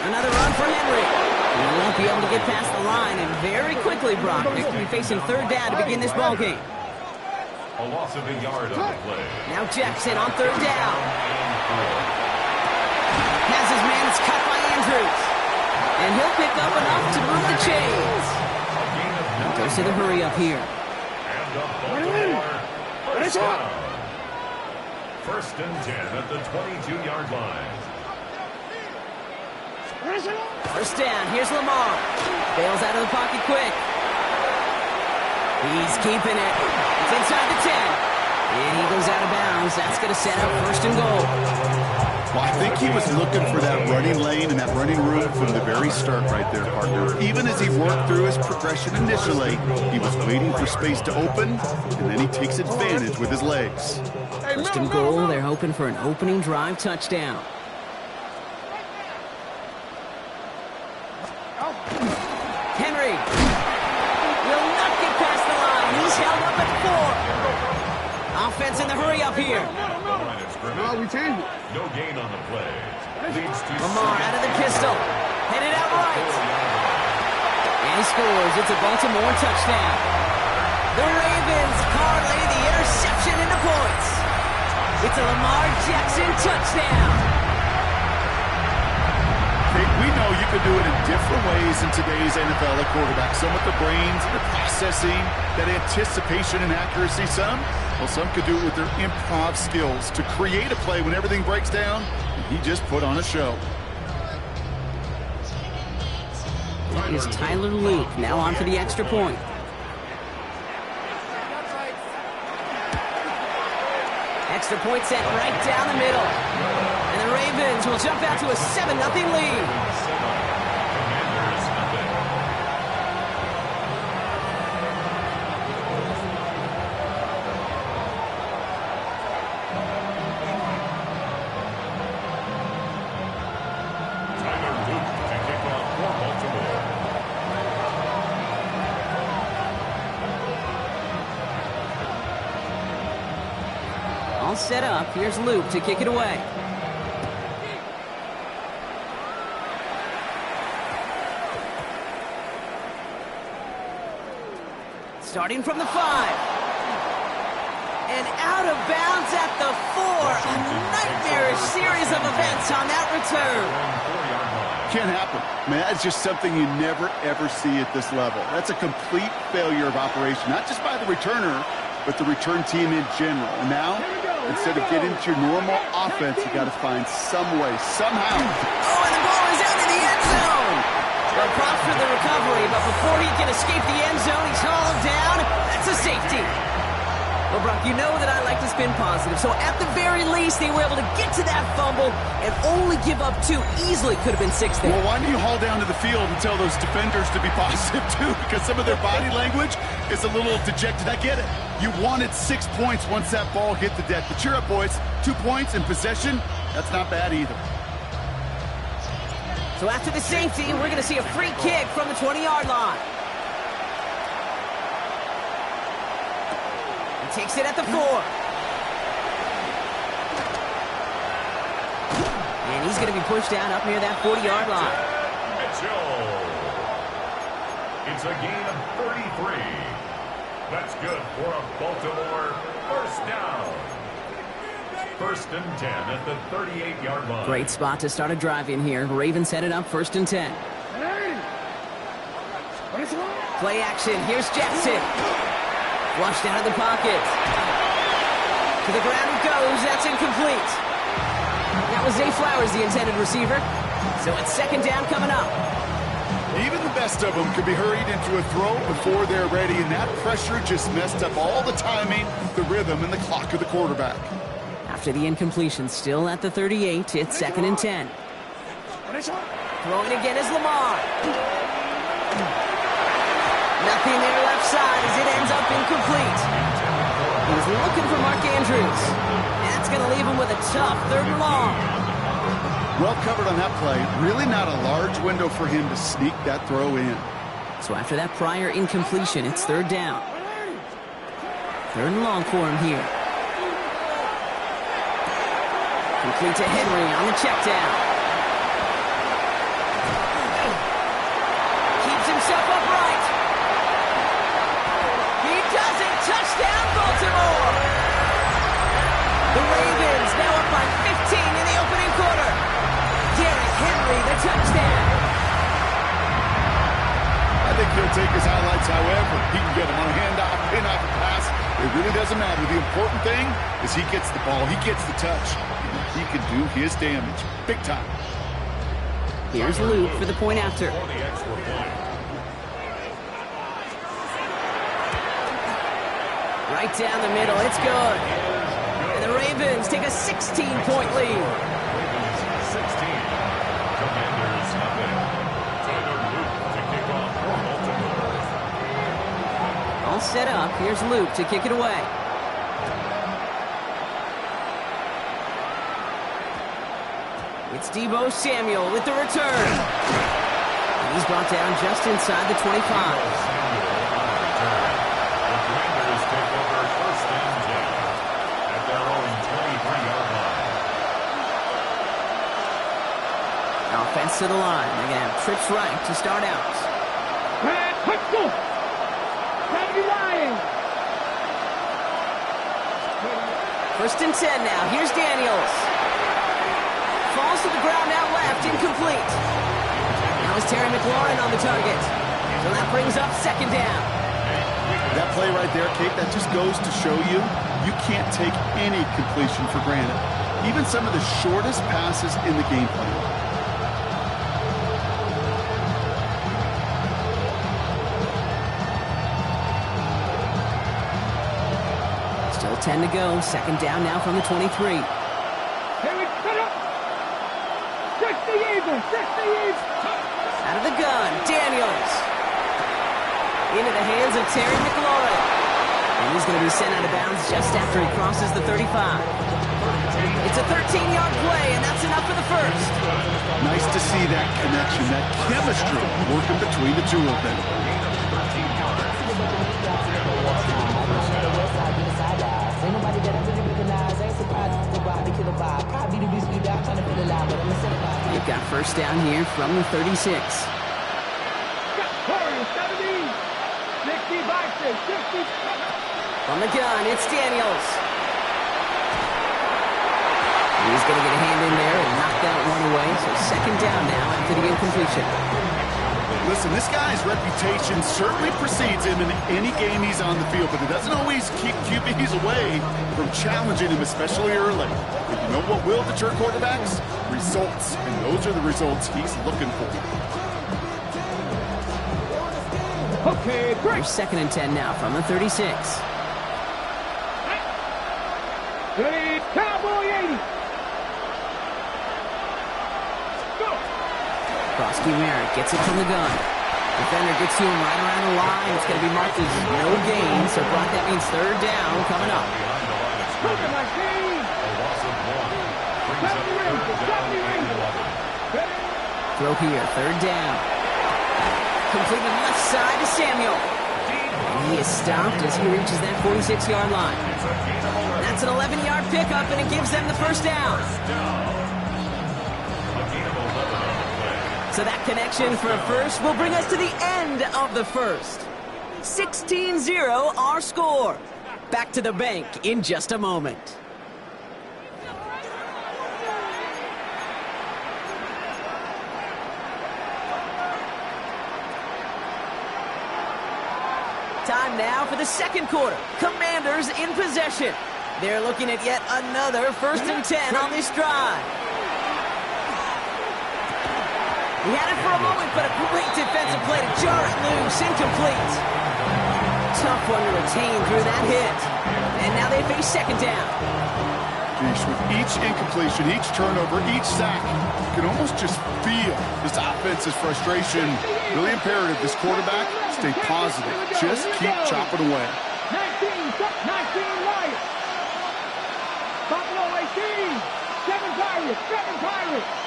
Another run for Henry. He won't be able to get past the line, and very quickly, Brock, they're going to be facing third down to begin this ball game. A loss of a yard on the play. Now Jackson on third down. Has his man, it's cut by Andrews. And he'll pick up enough to move the chains. Goes to the hurry up here. And a Baltimore first down. First and 10 at the 22-yard line. First down, here's Lamar. Bails out of the pocket quick. He's keeping it. It's inside the 10. And he goes out of bounds. That's going to set up first and goal. Well, I think he was looking for that running lane and that running room from the very start right there, partner. Even as he worked through his progression initially, he was waiting for space to open, and then he takes advantage with his legs. First and goal, they're hoping for an opening drive touchdown. Henry will not get past the line. He's held up at 4. Offense in the hurry up here. We changed it. No gain on the play. Leads to Lamar out of the pistol. Headed out right. And he scores. It's a Baltimore touchdown. The Ravens parlay the interception into points. It's a Lamar Jackson touchdown. We know you can do it in different ways in today's NFL at quarterback. Some with the brains, the processing, that anticipation and accuracy. Some could do it with their improv skills to create a play when everything breaks down. And he just put on a show. That is Tyler Loop now on for the extra point. Extra point set right down the middle. And the Ravens will jump out to a 7-0 lead. set up. Here's Luke to kick it away. Starting from the 5. And out of bounds at the 4. A nightmarish series of events on that return. Can't happen. Man, that's just something you never, ever see at this level. That's a complete failure of operation, not just by the returner, but the return team in general. And now, instead of getting to your normal offense, you got to find some way, somehow. Oh, and the ball is out of the end zone. Well, props for the recovery, but before he can escape the end zone, he's hauled down. That's a safety. Well, Brock, you know that I like to spin positive, so at the very least, they were able to get to that fumble and only give up 2. Easily could have been 6 there. Well, why don't you haul down to the field and tell those defenders to be positive, too? Because some of their body language is a little dejected. I get it. You wanted 6 points once that ball hit the deck. But cheer up, boys. 2 points in possession, that's not bad either. So after the safety, we're going to see a free kick from the 20-yard line. He takes it at the 4. And he's going to be pushed down up near that 40-yard line. Mitchell. It's a gain of 33. That's good for a Baltimore first down. 1st and 10 at the 38-yard line. Great spot to start a drive in here. Ravens headed up 1st and 10. Play action. Here's Jackson. Flushed out of the pocket. To the ground it goes. That's incomplete. That was Zay Flowers, the intended receiver. So it's 2nd down coming up. Even the best of them could be hurried into a throw before they're ready, and that pressure just messed up all the timing, the rhythm, and the clock of the quarterback. After the incompletion, still at the 38, it's 2nd and 10. Throwing again is Lamar. Nothing there left side as it ends up incomplete. He's looking for Mark Andrews. That's going to leave him with a tough 3rd and long. Well covered on that play. Really not a large window for him to sneak that throw in. So after that prior incompletion, it's 3rd down. 3rd and long for him here. Complete to Henry on the check down. Keeps himself upright. He does it. Touchdown, Baltimore. The Ravens now up by 15 in the opening quarter. Derrick Henry, the touchdown. I think he'll take his highlights however. He can get him on a handoff, pin-off, pass. It really doesn't matter. The important thing is he gets the ball. He gets the touch. He can do his damage. Big time. Here's Luke for the point after. Right down the middle. It's good. And the Ravens take a 16-point lead. 16. Commanders nothing. Tyler Luke to kick off for Baltimore. All set up. Here's Luke to kick it away. It's Deebo Samuel with the return. And he's brought down just inside the 25. The Commanders take over 1st and 10 at their own 23-yard line. Offense to the line. They're going to have trips right to start out. Let's go. Gravity Lions. 1st and 10 now. Here's Daniels. Falls to the ground out left, incomplete. Now is Terry McLaurin on the target. So that brings up 2nd down. That play right there, Kate, that just goes to show you can't take any completion for granted. Even some of the shortest passes in the game plan. Still 10 to go. 2nd down now from the 23. Out of the gun, Daniels. Into the hands of Terry McLaurin. And he's going to be sent out of bounds just after he crosses the 35. It's a 13-yard play, and that's enough for the first. Nice to see that connection, that chemistry working between the two of them. They've got first down here from the 36. From the gun, it's Daniels. He's going to get a hand in there and knock that one away. So second down now after the incompletion. Listen, this guy's reputation certainly precedes him in any game he's on the field, but it doesn't always keep QBs away from challenging him, especially early. But you know what will deter quarterbacks? Results, and those are the results he's looking for. Okay, great. Second and 10 now from the 36. Ready, Cowboy 80. Krosky Merritt gets it from the gun. Defender gets to him right around the line. It's going to be marked as no gain. So, Brock, that means third down coming up. Throw here, third down. Completed left side to Samuel. And he is stopped as he reaches that 46-yard line. That's an 11-yard pickup, and it gives them the first down. So that connection for a first will bring us to the end of the first. 16-0 our score. Back to the bank in just a moment. Time now for the second quarter. Commanders in possession. They're looking at yet another first and 10 on this drive. He had it for a moment, but a great defensive play to jar it loose. Incomplete. Tough one to retain through that hit. And now they face second down. With each incompletion, each turnover, each sack, you can almost just feel this offense's frustration. Really imperative this quarterback stay positive. Just keep chopping away. 19 Lions. Buffalo 18. 7 Pirates.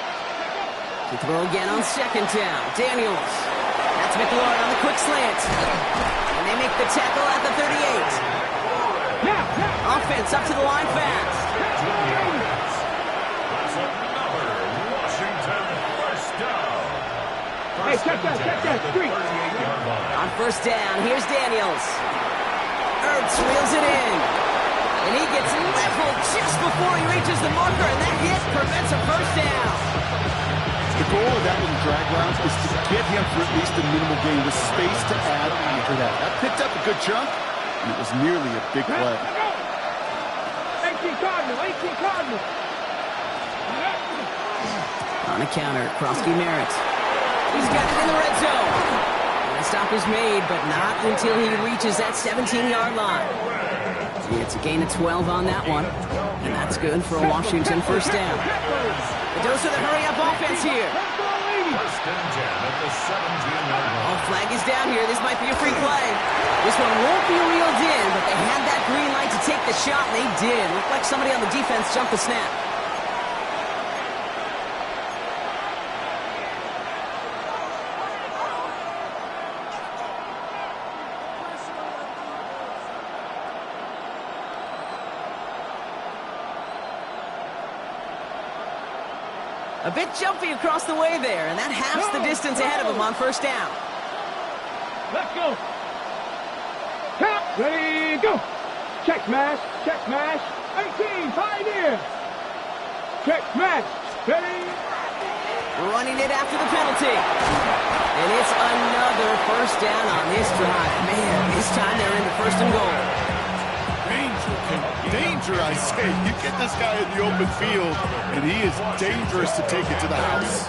To throw again on second down. Daniels. That's McLaurin on the quick slant. And they make the tackle at the 38. Offense up to the line fast. That's another Washington first down. Hey, check that, street. On first down, here's Daniels. Ertz reels it in. And he gets leveled just before he reaches the marker, and that hit prevents a first down. The goal of that little drag route is to get him for at least a minimal gain with space to add after that. That picked up a good chunk, and it was nearly a big play. 18 Cardinal. On a counter, Krosky Merritt. He's got it in the red zone. And the stop is made, but not until he reaches that 17-yard line. It's a gain of 12 on that one, and that's good for a Washington first down. The dose of the hurry-up offense here. First and 10 at the 17-yard line. Oh, flag is down here. This might be a free play. This one won't be reeled in, but they had that green light to take the shot, and they did. Looked like somebody on the defense jumped the snap. A bit jumpy across the way there, and that halves the distance ahead of him on first down. Let's go. Count. Ready, go. Check smash. 18, Pioneer. Check smash. Ready. Running it after the penalty. And it's another first down on this drive. Man, this time they're into first and goal. Danger, I say. You get this guy in the open field, and he is dangerous to take it to the house.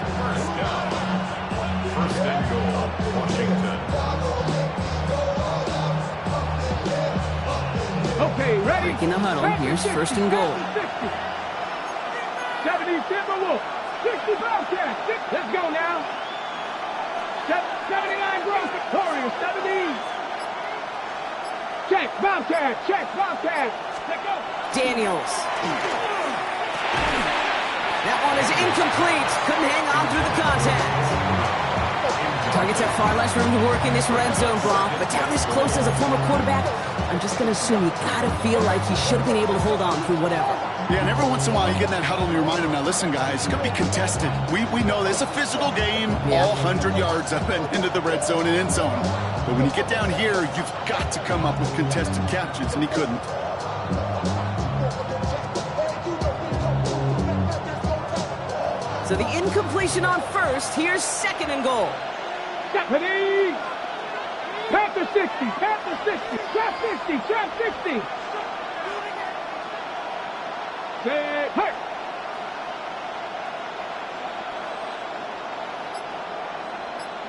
First and goal, Washington. Okay, ready. Breaking the huddle. Here's first and goal. 70 Timberwolves. 60 Bobcats. Let's go now. 79 Bros Victoria. 70. Check Bobcat. Let's go. Daniels. That one is incomplete. Couldn't hang on through the contact. Targets have far less room to work in this red zone, Brock. But down this close as a former quarterback, I'm just going to assume you got to feel like he should have been able to hold on through whatever. Yeah, and every once in a while you get in that huddle and you remind them, now listen, guys, it's going to be contested. We know this is a physical game, all 100 yards up and into the red zone and end zone. But when you get down here, you've got to come up with contested catches, and he couldn't. So the incompletion on first. Here's 2nd and goal. Stephanie! Panther 60, Panther 60, trap 60, trap 60. Set, hey!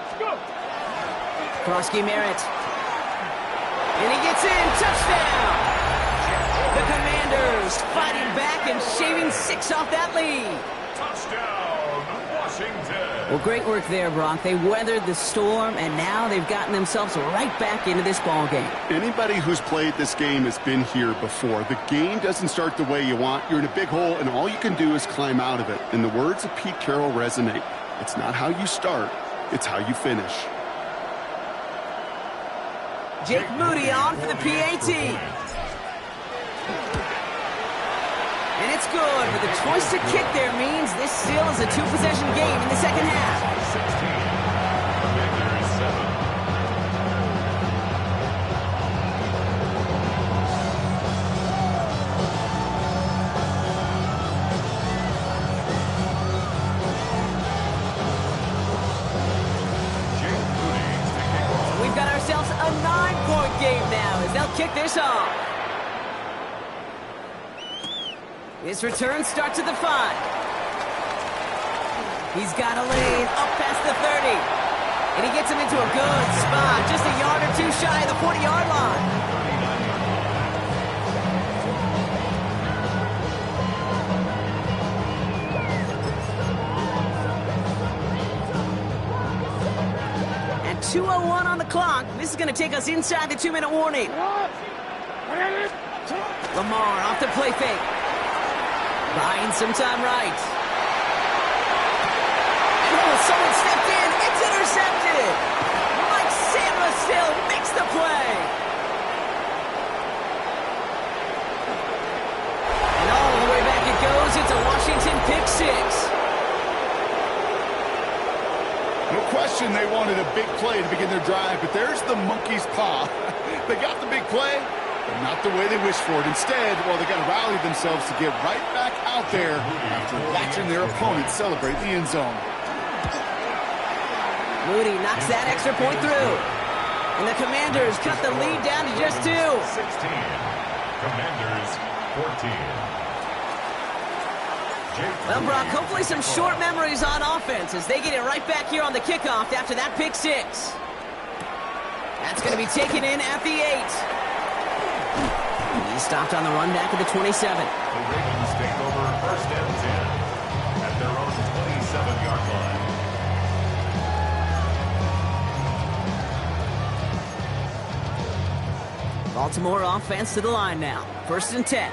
Let's go! Krosky Merritt. And he gets in. Touchdown! The Commanders fighting back and shaving 6 off that lead. Touchdown, Washington. Well, great work there, Brock. They weathered the storm, and now they've gotten themselves right back into this ball game. Anybody who's played this game has been here before. The game doesn't start the way you want. You're in a big hole, and all you can do is climb out of it. And the words of Pete Carroll resonate. It's not how you start, it's how you finish. Jake Moody on for the PAT. And it's good, but the choice to kick there means this still is a 2-possession game in the second half. 16. Commanders 7. Jake Moody to kick off. We've got ourselves a 9-point game now as they'll kick this off. His return starts at the 5. He's got a lane up past the 30. And he gets him into a good spot, just a yard or two shy of the 40-yard line. And 2:01 on the clock. This is going to take us inside the 2-minute warning. Lamar off the play fake. Buying some time right. Oh, someone stepped in. It's intercepted. Mike Sainristil makes the play. And all the way back it goes. It's a Washington pick 6. No question they wanted a big play to begin their drive, but there's the monkey's paw. They got the big play, but not the way they wished for it. Instead, well, they got to rally themselves to get right back out there after watching their opponent celebrate the end zone. Moody knocks that extra point through. And the Commanders cut the lead down to just 2. 16. Commanders 14. Well, Brock, hopefully some short memories on offense as they get it right back here on the kickoff after that pick 6. That's going to be taken in at the 8. He stopped on the run back at the 27. The Ravens take over 1st and 10 at their own 27-yard line. Baltimore offense to the line now. 1st and 10.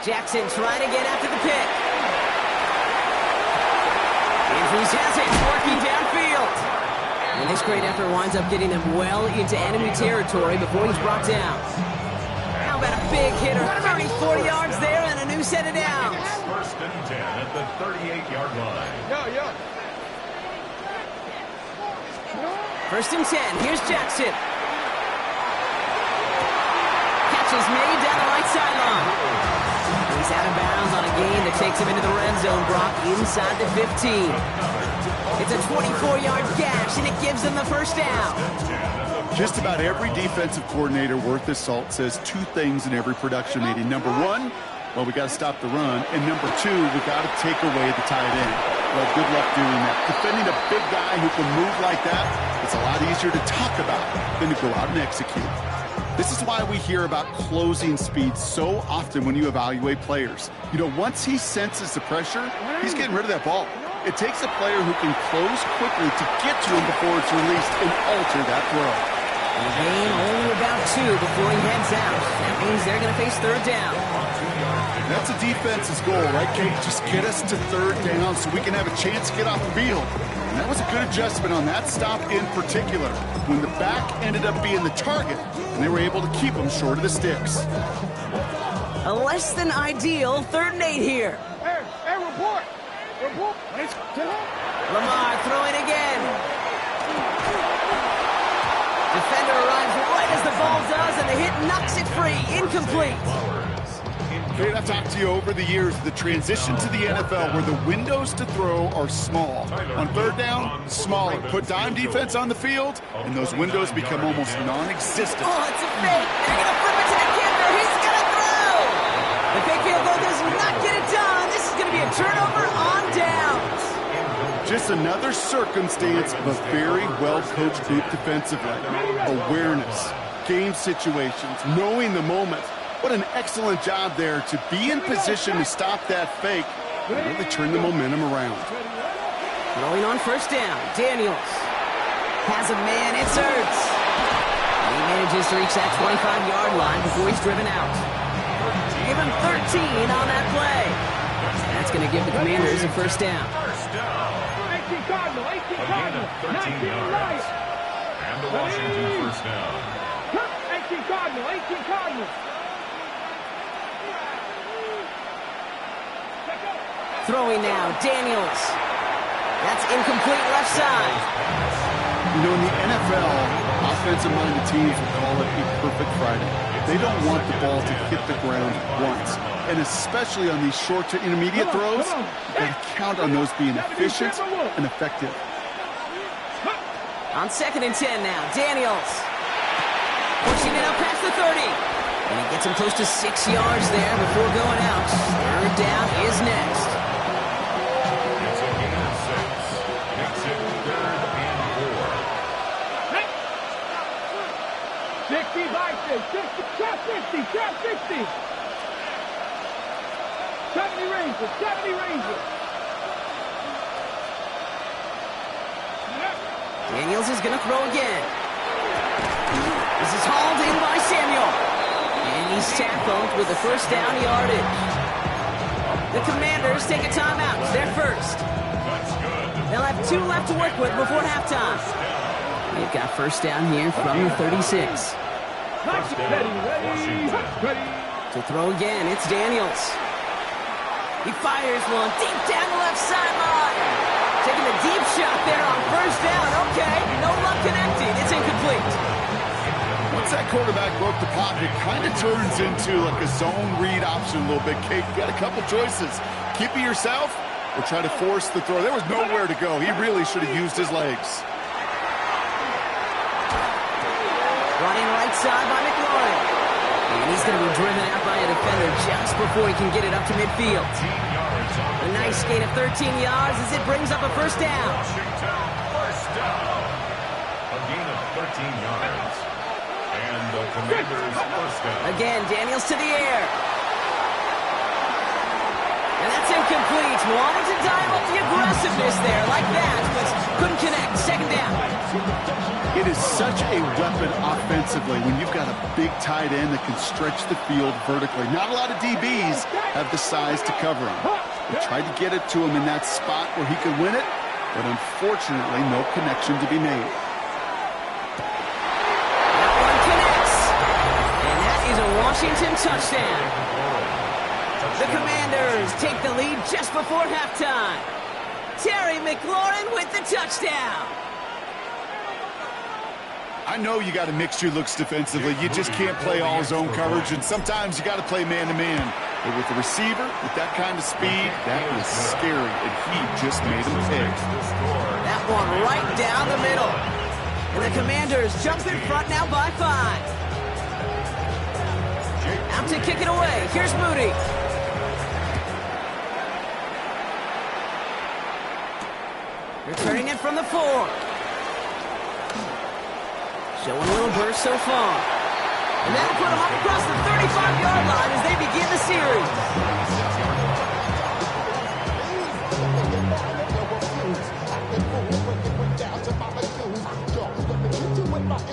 Jackson trying to get after the pick. Andrews has it, working downfield. And this great effort winds up getting them well into enemy territory before he's brought down. How about a big hitter, 30, 40 yards there and a new set of downs. 1st and 10 at the 38-yard line. 1st and 10, here's Jackson. Catch is made down the right sideline. He's out of bounds on a gain that takes him into the red zone, Brock, inside the 15. It's a 24-yard gash, and it gives them the 1st down. Just about every defensive coordinator worth his salt says 2 things in every production meeting. Number 1, well, we got to stop the run. And number 2, we got to take away the tight end. Well, good luck doing that. Defending a big guy who can move like that, it's a lot easier to talk about than to go out and execute. This is why we hear about closing speed so often when you evaluate players. You know, once he senses the pressure, he's getting rid of that ball. It takes a player who can close quickly to get to him before it's released and alter that throw. And the gain only about 2 before he heads out. That means they're going to face 3rd down. That's a defense's goal, right, Kate? Just get us to 3rd down so we can have a chance to get off the field. And that was a good adjustment on that stop in particular, when the back ended up being the target, and they were able to keep him short of the sticks. A less than ideal 3rd and 8 here. Hey, report. Report. Lamar throwing again. Defender arrives right as the ball does, and the hit knocks it free. Incomplete. Kate, I've talked to you over the years, the transition to the NFL where the windows to throw are small. On 3rd down, smaller. Put dime defense on the field, and those windows become almost non-existent. Oh, it's a fake. They're going to flip it to the kicker. He's going to throw. The fake field goal does not get it done. This is going to be a turnover on downs. Just another circumstance of a very well-coached group defensively. Awareness, game situations, knowing the moment. What an excellent job there to be in position to stop that fake and really turn the momentum around. Throwing on 1st down, Daniels has a man, it's Ertz. He manages to reach that 25-yard line before he's driven out. Give him 13 on that play. That's going to give the Commanders a 1st down. 18 Cardinal, 18 Cardinal, 19 right. And the Washington 1st down. 18 Cardinal, 18 Cardinal. Throwing now, Daniels. That's incomplete left side. You know, in the NFL, offensive-minded teams will call it a perfect Friday. They don't want the ball to hit the ground once. And especially on these short to intermediate throws, you've got to count on those being efficient and effective. On 2nd and 10 now, Daniels. Pushing it up past the 30. And he gets him close to 6 yards there before going out. 3rd down is next. It's a gain of 6. Makes it 3rd and 4. 60 by 60, shot 50, shot 60. 70 Rangers, 70 Rangers. Daniels is going to throw again. This is hauled in by Samuel. And he's tackled with the 1st down yardage. The Commanders take a timeout. They're first. They'll have 2 left to work with before halftime. They've got 1st down here from the 36. To throw again, it's Daniels. He fires one deep down the left sideline. Taking a deep shot there on 1st down. Okay, no luck connecting. It's incomplete. Once that quarterback broke the pocket, it kind of turns into like a zone read option a little bit. Kate, you got a couple choices. Keep it yourself or try to force the throw. There was nowhere to go. He really should have used his legs. Running right side by McLaurin. And he's going to be driven out by a defender just before he can get it up to midfield. A nice gain of 13 yards as it brings up a 1st down. Washington 1st down. A gain of 13 yards. And the Commanders 1st down. Again, Daniels to the air. And that's incomplete. Wanted to dial up the aggressiveness there like that, but couldn't connect. 2nd down. It is such a weapon offensively when you've got a big tight end that can stretch the field vertically. Not a lot of DBs have the size to cover him. They tried to get it to him in that spot where he could win it, but unfortunately no connection to be made. That one connects. And that is a Washington touchdown. The Commanders take the lead just before halftime. Terry McLaurin with the touchdown. I know you got to mix your looks defensively. You just can't play all zone coverage, and sometimes you got to play man-to-man. But with the receiver, with that kind of speed, that was scary, and he just made him pay. That one right down the middle. And the Commanders jump in front now by 5. Out to kick it away. Here's Moody. Returning it from the 4. Showing a little burst so far. And that'll put them up across the 35-yard line as they begin the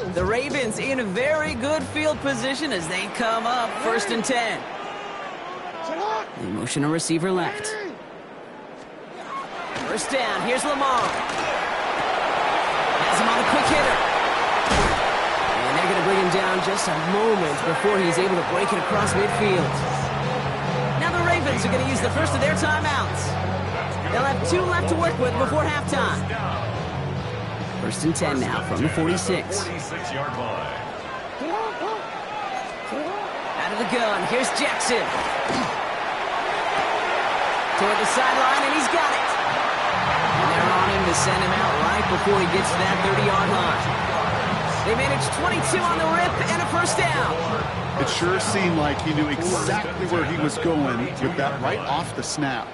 series. The Ravens in a very good field position as they come up 1st and 10. They motion a receiver left. 1st down, here's Lamar. Has him on a quick hitter. And they're going to bring him down just a moment before he's able to break it across midfield. Ravens are going to use the first of their timeouts. They'll have 2 left to work with before halftime. First and 10 now from the 46. 46-yard line. Out of the gun, here's Jackson. Toward the sideline, and he's got it. And they're on him to send him out right before he gets to that 30-yard line. They managed 22 on the rip and a first down. It sure seemed like he knew exactly where he was going with that right off the snap.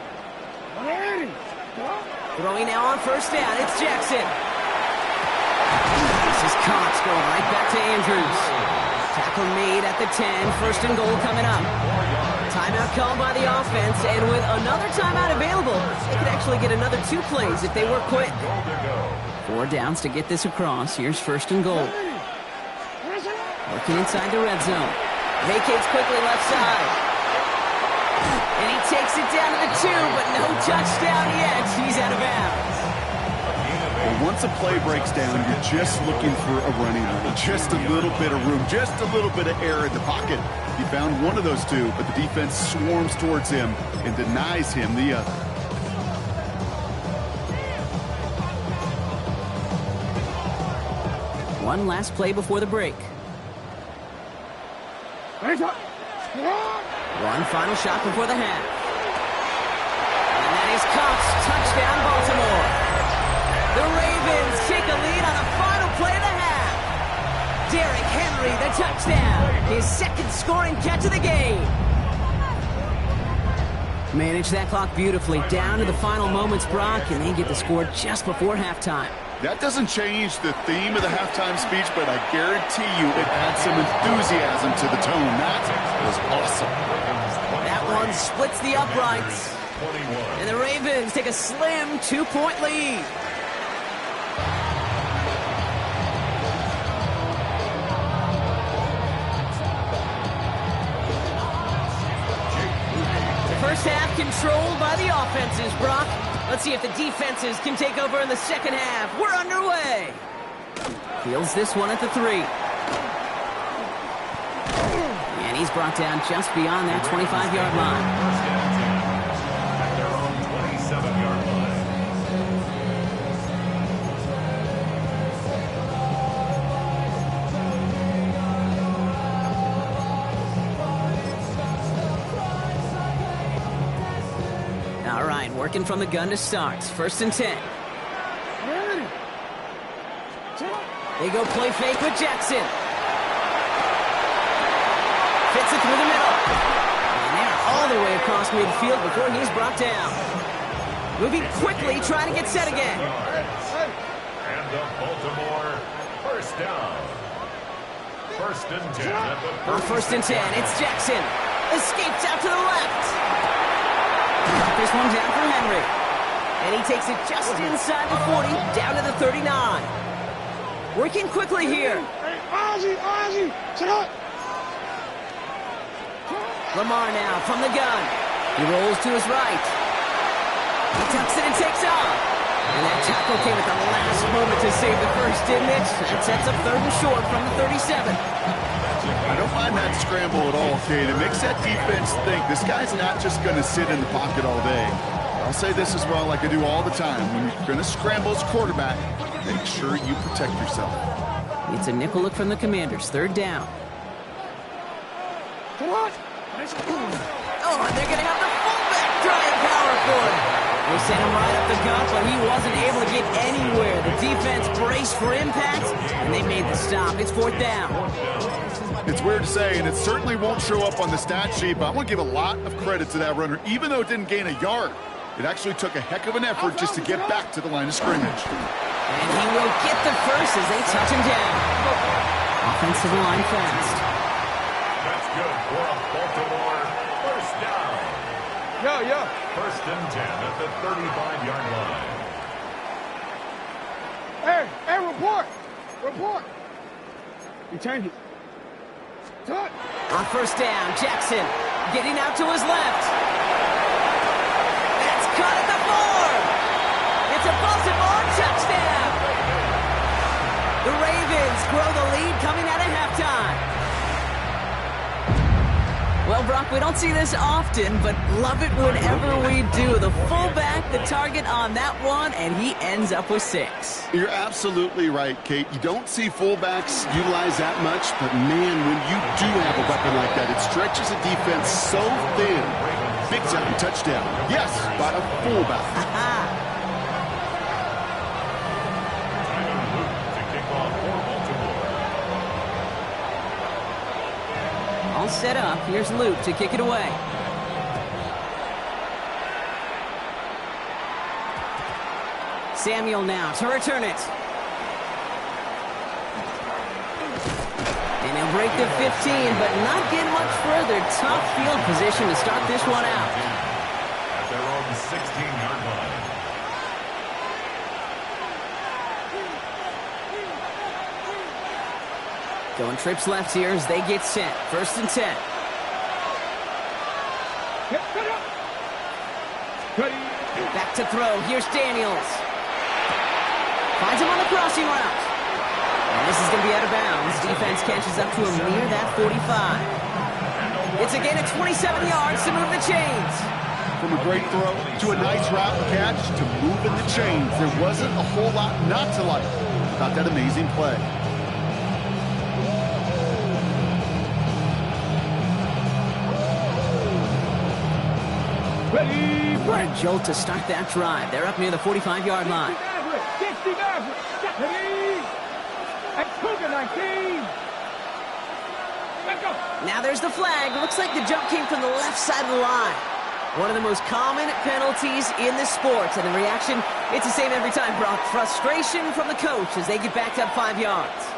Throwing now on first down, it's Jackson. This is Cox going right back to Andrews. Tackle made at the 10, first and goal coming up. Timeout called by the offense, and with another timeout available, they could actually get another 2 plays if they work quick. 4 downs to get this across. Here's first and goal. Working inside the red zone. Vacates quickly left side. And he takes it down to the 2, but no touchdown yet. He's out of bounds. Well, once a play breaks down, you're just looking for a running lane. Just a little bit of room, just a little bit of air in the pocket. He found one of those 2, but the defense swarms towards him and denies him the other. One last play before the break. One final shot before the half. And that is Cox. Touchdown, Baltimore. The Ravens take a lead on the final play of the half. Derrick Henry, the touchdown. His second scoring catch of the game. Manage that clock beautifully. Down to the final moments, Brock, and they get the score just before halftime. That doesn't change the theme of the halftime speech, but I guarantee you it adds some enthusiasm to the tone. That was awesome. That one splits the uprights. And the Ravens take a slim 2-point lead. The first half controlled by the offenses, Brock. Let's see if the defenses can take over in the second half. We're underway. Fields this one at the 3. And he's brought down just beyond that 25-yard line. At their own 27-yard line. All right, working from the gun to start. First and 10. They go play fake with Jackson. Fits it through the middle. And they're all the way across midfield before he's brought down. Moving quickly, trying to get set again. And the Baltimore first down. First and 10 at the On first and 10, it's Jackson. Escapes out to the left. Got this one down for Henry. And he takes it just inside the 40, down to the 39. Working quickly here. Lamar now from the gun. He rolls to his right. He tucks it and takes off. And that tackle came at the last moment to save the first, didn't it? That sets up third and short from the 37. I don't mind that scramble at all, Kate. It makes that defense think this guy's not just going to sit in the pocket all day. I'll say this as well, like I do all the time. When you're going to scramble as quarterback, make sure you protect yourself. It's a nickel look from the Commanders. Third down. Oh, and they're going to have the fullback trying power for it. They sent him right up the gut, but he wasn't able to get anywhere. The defense braced for impact, and they made the stop. It's fourth down. It's weird to say, and it certainly won't show up on the stat sheet, but I want to give a lot of credit to that runner. Even though it didn't gain a yard, it actually took a heck of an effort just to get back to the line of scrimmage. And he will get the first as they touch him down. Offensive line fast. That's good for a Baltimore first down. First and 10 at the 35-yard line. Hey, report. You turned it. On first down, Jackson getting out to his left. That's caught at the 4. It's a Baltimore touchdown. The Ravens grow the lead coming out of halftime. Well, Brock, we don't see this often, but love it whenever we do. The fullback, the target on that one, and he ends up with 6. You're absolutely right, Kate. You don't see fullbacks utilize that much, but man, when you do have a weapon like that, it stretches a defense so thin. Big time touchdown. Yes, by a fullback. All set up. Here's Luke to kick it away. Samuel now to return it. And he'll break the 15, but not get much further. Tough field position to start this one out. At their own 16-yard line. Going trips left here as they get set. 1st and 10. Back to throw. Here's Daniels. Finds him on the crossing route. And this is going to be out of bounds. Defense catches up to him near that 45. It's a gain of 27 yards to move the chains. From a great throw to a nice route and catch to moving the chains. There wasn't a whole lot not to like about that amazing play. What a jolt to start that drive. They're up near the 45-yard line. 60 Maverick. And Cougar 19. Let's go. Now there's the flag. Looks like the jump came from the left side of the line. One of the most common penalties in the sport. And the reaction, it's the same every time, Brock. Frustration from the coach as they get backed up 5 yards.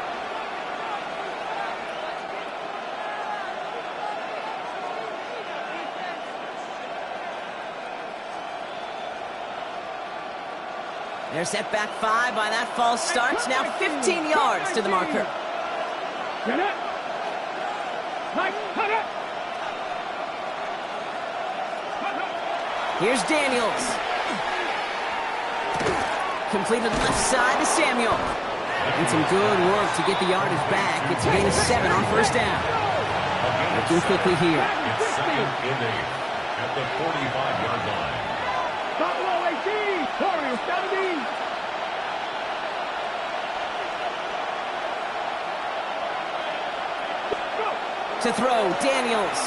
They're set back 5 by that false start. Now 15 yards to the marker. Get it. Cut it. Here's Daniels. Completed left side to Samuel. And some good work to get the yardage back. It's a gain of 7 on 1st down. Looking quickly here. It's 2nd and 8 at the 45-yard line. Buffalo 18. Warriors 70. To throw, Daniels.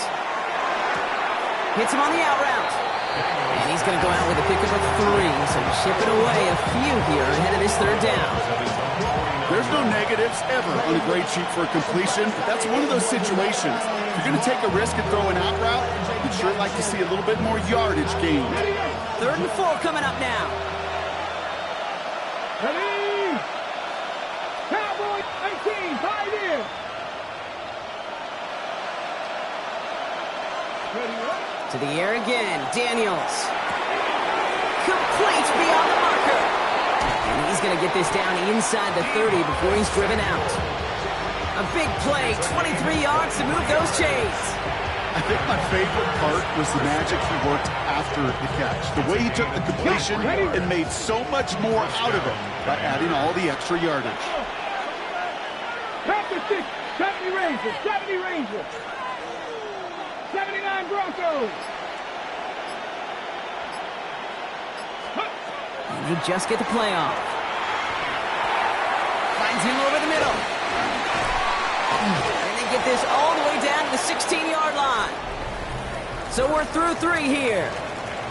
Hits him on the out route. And he's going to go out with a pickup of 3. So chipping away a few here ahead of this 3rd down. There's no negatives ever on a grade sheet for a completion, but that's one of those situations. If you're going to take a risk and throw an out route, you'd sure like to see a little bit more yardage gained. 3rd and 4 coming up now. Ready. Cowboy 18. 5 in. To the air again, Daniels. Complete beyond the marker. And he's going to get this down inside the 30 before he's driven out. A big play, 23 yards to move those chains. I think my favorite part was the magic he worked after the catch. The way he took the completion and made so much more out of it by adding all the extra yardage. Chapter 6, 70 Rangers, 70 Rangers. 79 Broncos. And they just get the play off. Finds him over the middle. And they get this all the way down to the 16-yard line. So we're through 3 here.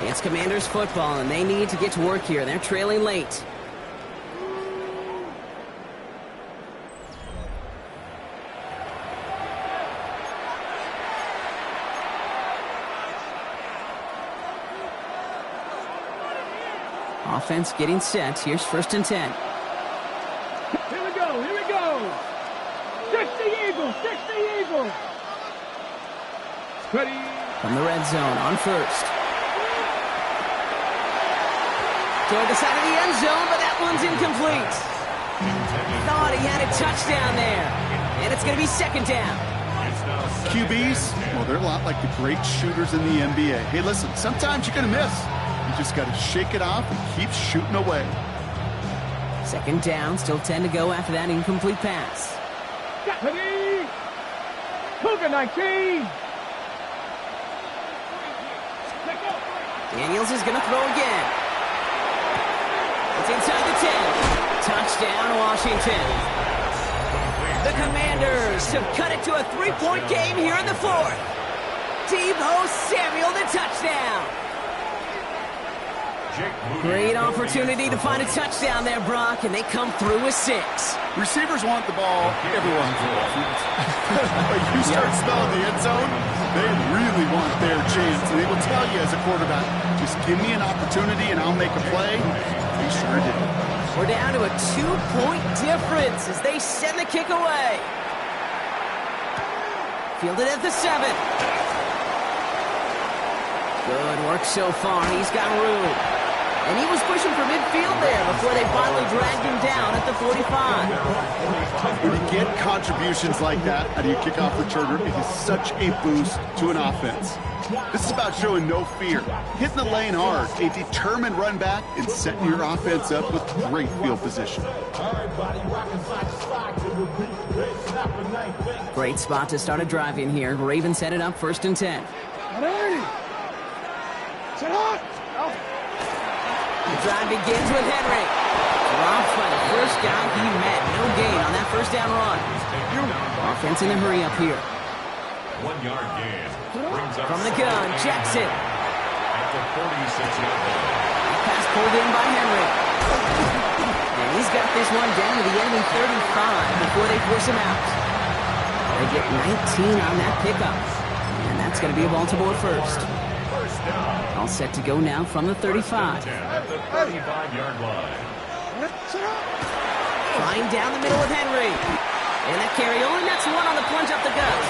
It's Commanders football, and they need to get to work here. They're trailing late. Offense getting set. Here's 1st and 10. Here we go, here we go. 60 Eagles, 60 Eagles. Ready. From the red zone on 1st. Toward the side of the end zone, but that one's incomplete. Thought he had a touchdown there. And it's going to be 2nd down. QBs, well, they're a lot like the great shooters in the NBA. Hey, listen, sometimes you're going to miss. You just got to shake it off and keep shooting away. 2nd down, still 10 to go after that incomplete pass. Ready. Cougar 19. Daniels is going to throw again. It's inside the 10. Touchdown, Washington. The Commanders have cut it to a 3-point game here in the fourth. Deebo Samuel, the touchdown. Great opportunity to find a touchdown there, Brock, and they come through with 6. Receivers want the ball. Everyone wants But you start smelling the end zone, they really want their chance. And they will tell you as a quarterback, just give me an opportunity and I'll make a play. They sure did. We're down to a 2-point difference as they send the kick away. Fielded at the 7. Good work so far. He's got room. And he was pushing for midfield there before they finally dragged him down at the 45. When you get contributions like that out of your kickoff returner, it is such a boost to an offense. This is about showing no fear, hitting the lane hard, a determined run back, and setting your offense up with great field position. Great spot to start a drive in here. Ravens set it up 1st and 10. The drive begins with Henry. Dropped by the first guy he met. No gain on that first down run. Offense in a hurry up here. 1-yard gain. From the gun, Jackson. At the 46-yard line. Pass pulled in by Henry. And he's got this one down to the enemy 35 before they force him out. They get 19 on that pickup. And that's going to be a Baltimore first. All set to go now from the 35. At the 35-yard line. Flying down the middle with Henry. And that carry only nets one on the plunge up the gut.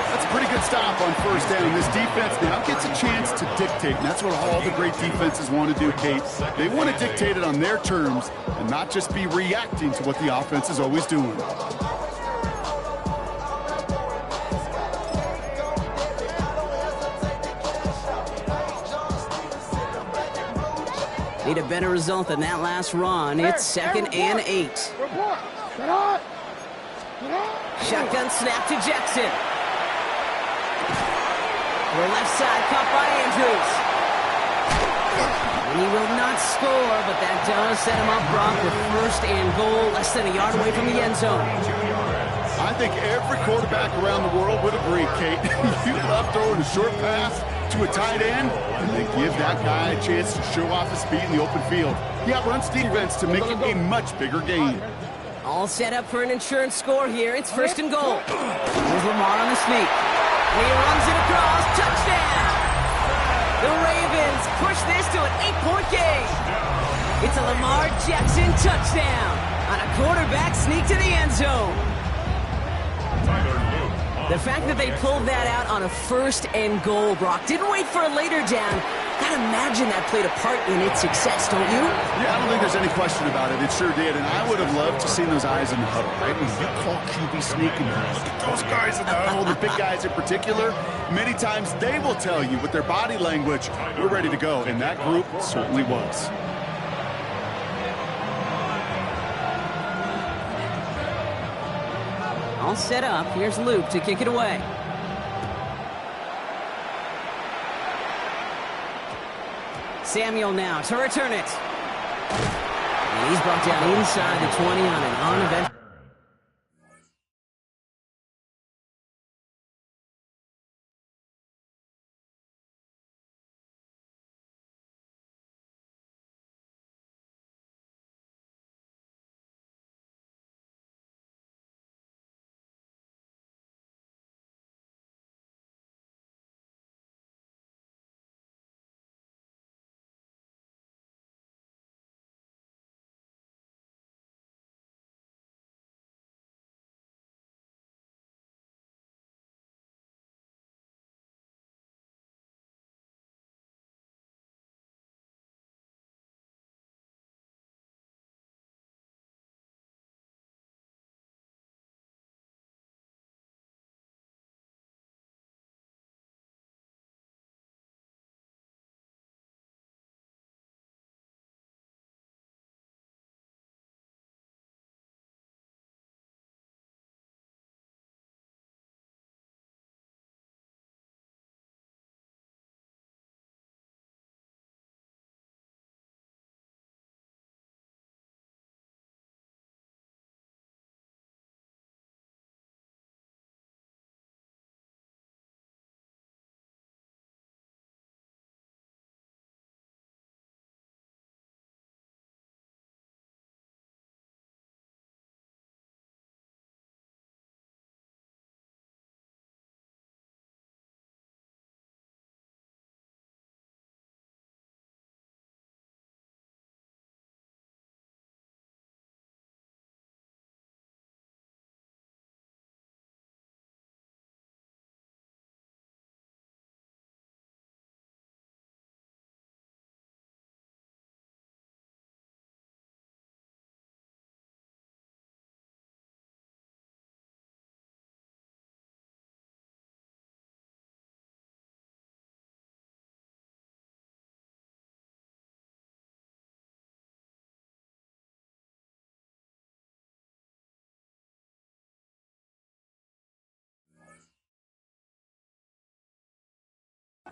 That's a pretty good stop on first down. This defense now gets a chance to dictate, and that's what all the great defenses want to do, Kate. They want to dictate it on their terms and not just be reacting to what the offense is always doing. Need a better result than that last run. It's 2nd and 8. Shotgun snap to Jackson. The left side caught by Andrews. And he will not score, but that does set him up, Brock, with 1st and goal, less than a yard away from the end zone. I think every quarterback around the world would agree, Kate. You love throwing a short pass to a tight end, and they give that guy a chance to show off his speed in the open field. He outruns defense to make it a much bigger gain. All set up for an insurance score here. It's 1st and goal. Here's Lamar on the sneak. And he runs it across. Touchdown! The Ravens push this to an 8-point game. It's a Lamar Jackson touchdown on a quarterback sneak to the end zone. The fact that they pulled that out on a 1st and goal, Brock, didn't wait for a later down. Gotta imagine that played a part in its success, don't you? Yeah, I don't think there's any question about it. It sure did, and I would have loved to see those eyes in the huddle, right? When you call QB sneak and look at those guys in the huddle, the big guys in particular, many times they will tell you with their body language, we're ready to go, and that group certainly was. All set up. Here's Luke to kick it away. Samuel now to return it. And he's brought down inside the 20 on an uneventful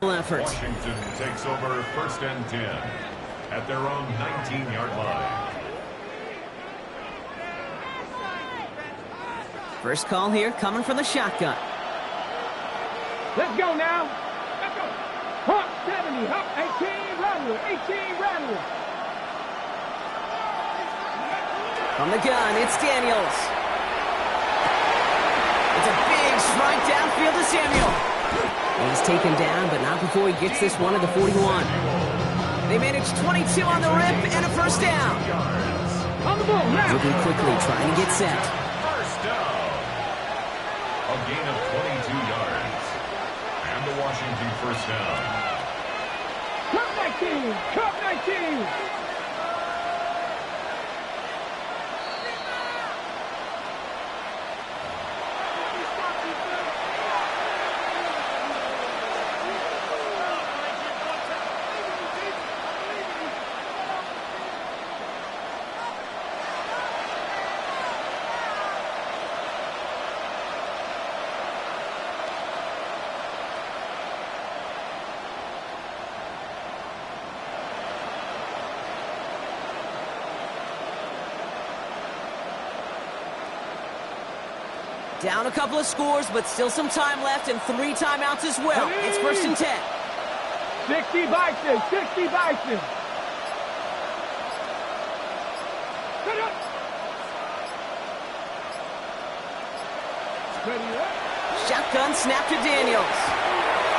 effort. Washington takes over 1st and 10 at their own 19-yard line. First call here coming from the shotgun. Let's go now. Let's go. Hop 70, hop 18, rattle, 18, rattle. From the gun, it's Daniels. It's a big strike downfield to Samuel. He's taken down, but not before he gets this one at the 41. They manage 22 on the rip and a first down. On the ball now. Moving quickly, trying to get set. First down. A gain of 22 yards. And the Washington first down. Cup 19, Cup 19. Down a couple of scores, but still some time left and 3 timeouts as well. It's 1st and 10. 60 Bison, 60 Bison. Set up. Ready up. Shotgun snap to Daniels.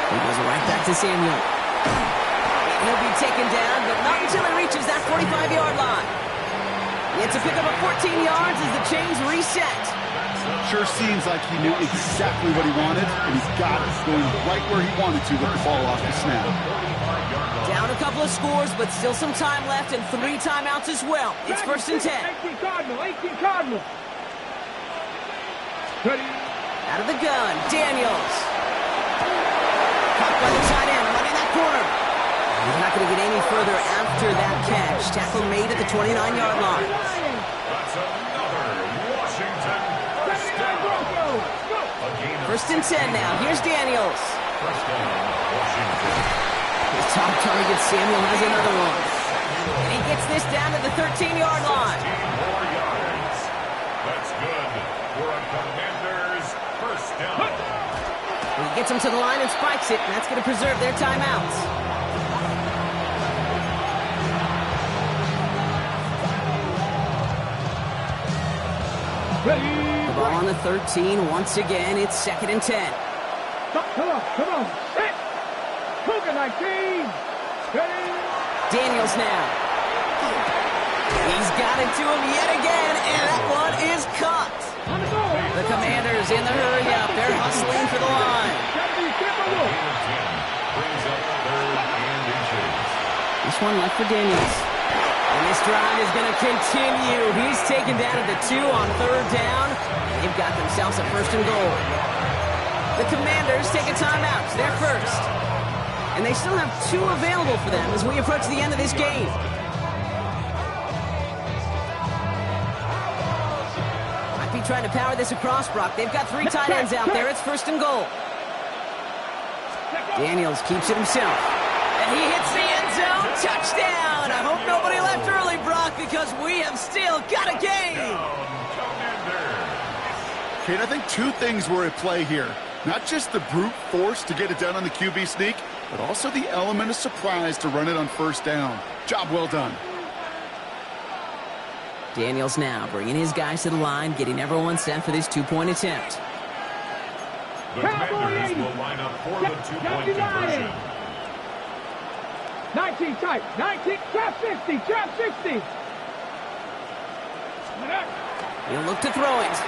He goes right back to Samuel. He'll be taken down, but not until he reaches that 45-yard line. It's a pickup of 14 yards as the chains reset. Sure seems like he knew exactly what he wanted, and he got it, going right where he wanted to with the ball off the snap. Down a couple of scores, but still some time left and 3 timeouts as well. It's 1st and 10. 18 Cardinal, 18 Cardinal. Ready. Out of the gun, Daniels. Caught by the tight end, running that corner. He's not going to get any further after that catch. Tackle made at the 29-yard line. That's another Washington first down. 1st and 10 now. Here's Daniels. First down, Washington. His top target, Samuel, has another one. And he gets this down to the 13-yard line. 15 more yards. That's good for a Commanders first down. He gets him to the line and spikes it, and that's going to preserve their timeouts. The ball on the 13. Once again, it's 2nd and 10. Come on. Set. Cougar 19. Ready. Daniels now. He's got it to him yet again, and that one is caught. On the ball. The Commanders in the hurry-up. They're hustling for the line. Brings up 3rd and inches. This one left for Daniels. And this drive is going to continue. He's taken down at the 2 on 3rd down. They've got themselves a 1st and goal. The Commanders take a timeout. They're first. And they still have 2 available for them as we approach the end of this game. Might be trying to power this across, Brock. They've got 3 tight ends out there. It's 1st and goal. Daniels keeps it himself. And he hits the end zone. Touchdown! I hope nobody left early, Brock, because we have still got a game. Kate, I think 2 things were at play here. Not just the brute force to get it done on the QB sneak, but also the element of surprise to run it on 1st down. Job well done. Daniels now bringing his guys to the line, getting everyone set for this 2-point attempt. The Commanders will line up for the 2-point conversion. 19 tight. 19. Trap 60. Trap 60. He'll look to throw it.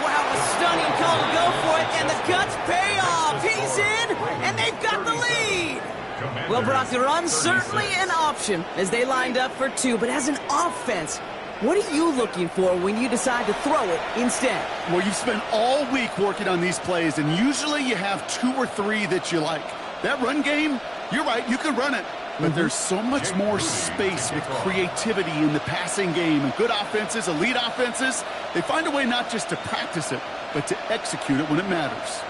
Wow, a stunning call to go for it, and the guts pay off. He's in, and they've got the lead. Well, Brock, the run's certainly an option as they lined up for 2, but as an offense, what are you looking for when you decide to throw it instead? Well, you've spent all week working on these plays, and usually you have 2 or 3 that you like. That run game, you're right, you can run it. But there's so much more space with creativity in the passing game. And good offenses, elite offenses, they find a way not just to practice it, but to execute it when it matters.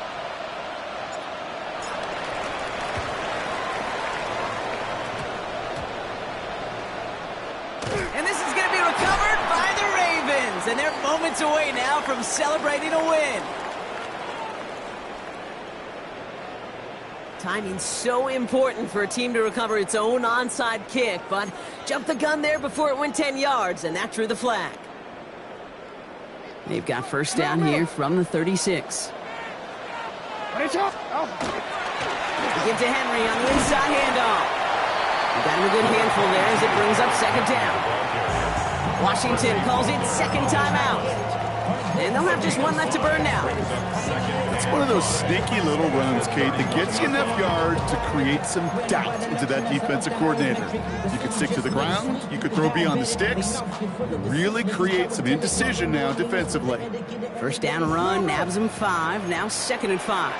And this is going to be recovered by the Ravens. And they're moments away now from celebrating a win. Timing's so important for a team to recover its own onside kick, but jumped the gun there before it went 10 yards, and that drew the flag. They've got first down here from the 36. Give to Henry on the inside handoff. Got him a good handful there as it brings up second down. Washington calls it second timeout. And they'll have just one left to burn now. It's one of those sneaky little runs, Kate, that gets you enough yards to create some doubt into that defensive coordinator. You could stick to the ground. You could throw beyond the sticks. Really create some indecision now defensively. First down run, nabs him 5. Now second and 5.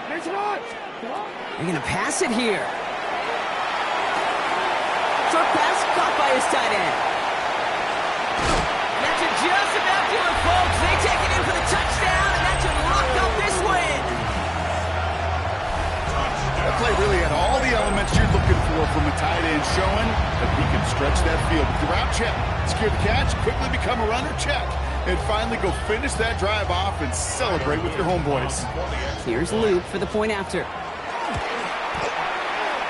They're going to pass it here. Short pass caught by his tight end. And that should just about do it, folks. They take it in for the touchdown, and that should lock up this win. That play really had all the elements you're looking for from a tight end, showing that he can stretch that field. With the route check, secure the catch, quickly become a runner, check, and finally go finish that drive off and celebrate with your homeboys. Here's Luke for the point after.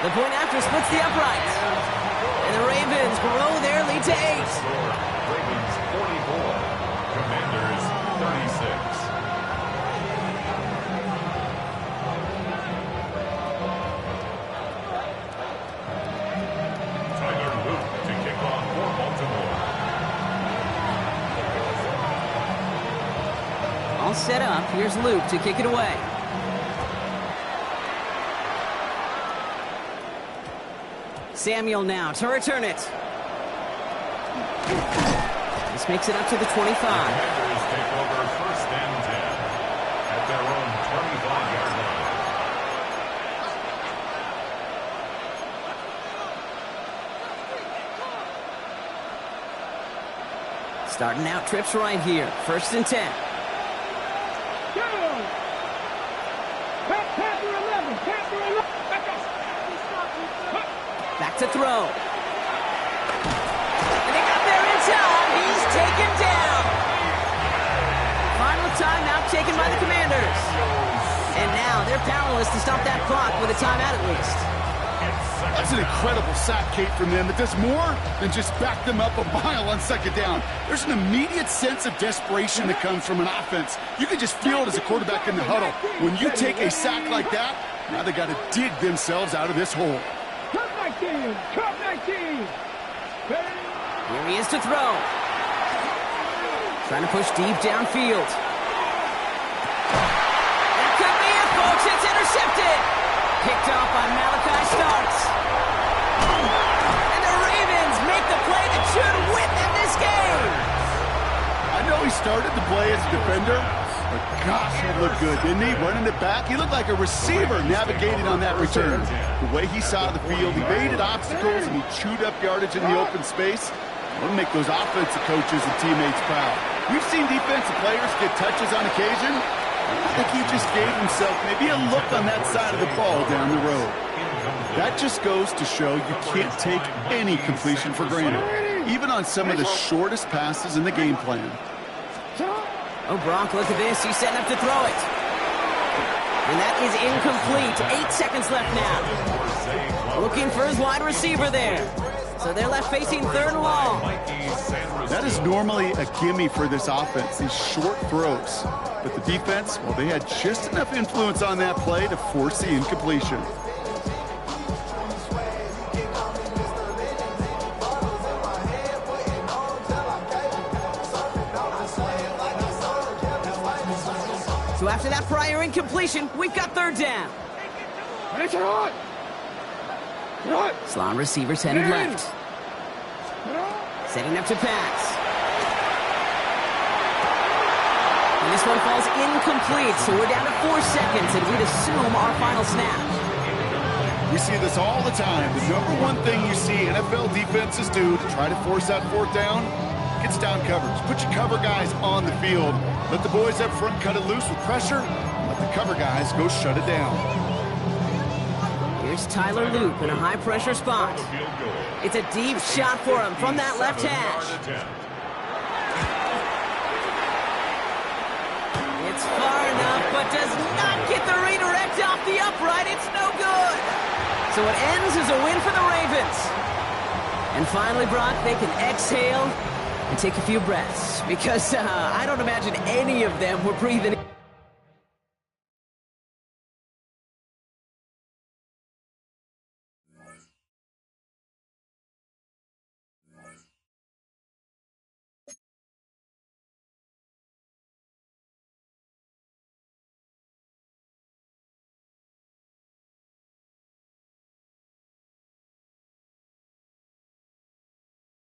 The point after splits the uprights. And the Ravens grow their lead to 8. Ravens 44, Commanders 36. Tyler Luke to kick off for Baltimore. All set up. Here's Luke to kick it away. Samuel now to return it. This makes it up to the 25. Commanders take over first and 10 at their own 25-yard line. Starting out trips right here. First and 10. Back to throw. And they got there in time. He's taken down. Final timeout taken by the Commanders. And now they're powerless to stop that clock with a timeout at least. That's an incredible sack, Kate, from them. That does more than just back them up a mile on second down. There's an immediate sense of desperation that comes from an offense. You can just feel it as a quarterback in the huddle. When you take a sack like that, now they got to dig themselves out of this hole. Cup 19. Here he is to throw. Trying to push deep downfield. That could be it, folks. It's intercepted. Picked off by Malachi Starks. And the Ravens make the play that should win them this game. I know he started the play as a defender, but gosh, he looked good, didn't he? Running it back, he looked like a receiver navigating on that return. The way he saw the field, he evaded obstacles, and he chewed up yardage in the open space. It'll make those offensive coaches and teammates proud. We've seen defensive players get touches on occasion. I think he just gave himself maybe a look on that side of the ball down the road. That just goes to show you can't take any completion for granted, even on some of the shortest passes in the game plan. Oh, Brock, look at this. He's setting up to throw it. And that is incomplete. 8 seconds left now. Looking for his wide receiver there. So they're left facing third and long. That is normally a gimme for this offense, these short throws. But the defense, well, they had just enough influence on that play to force the incompletion. So after that prior incompletion, we've got third down. Slot receivers headed left. Setting up to pass. And this one falls incomplete, so we're down to 4 seconds, and we'd assume our final snap. We see this all the time. The number one thing you see NFL defenses do to try to force that fourth down, gets down coverage. Put your cover guys on the field. Let the boys up front cut it loose with pressure. Let the cover guys go shut it down. Here's Tyler Luke in a high-pressure spot. Field goal. It's a deep shot for him from that left hash. It's far enough, but does not get the redirect off the upright. It's no good. So it ends as a win for the Ravens. And finally, Brock, they can exhale and take a few breaths, because I don't imagine any of them were breathing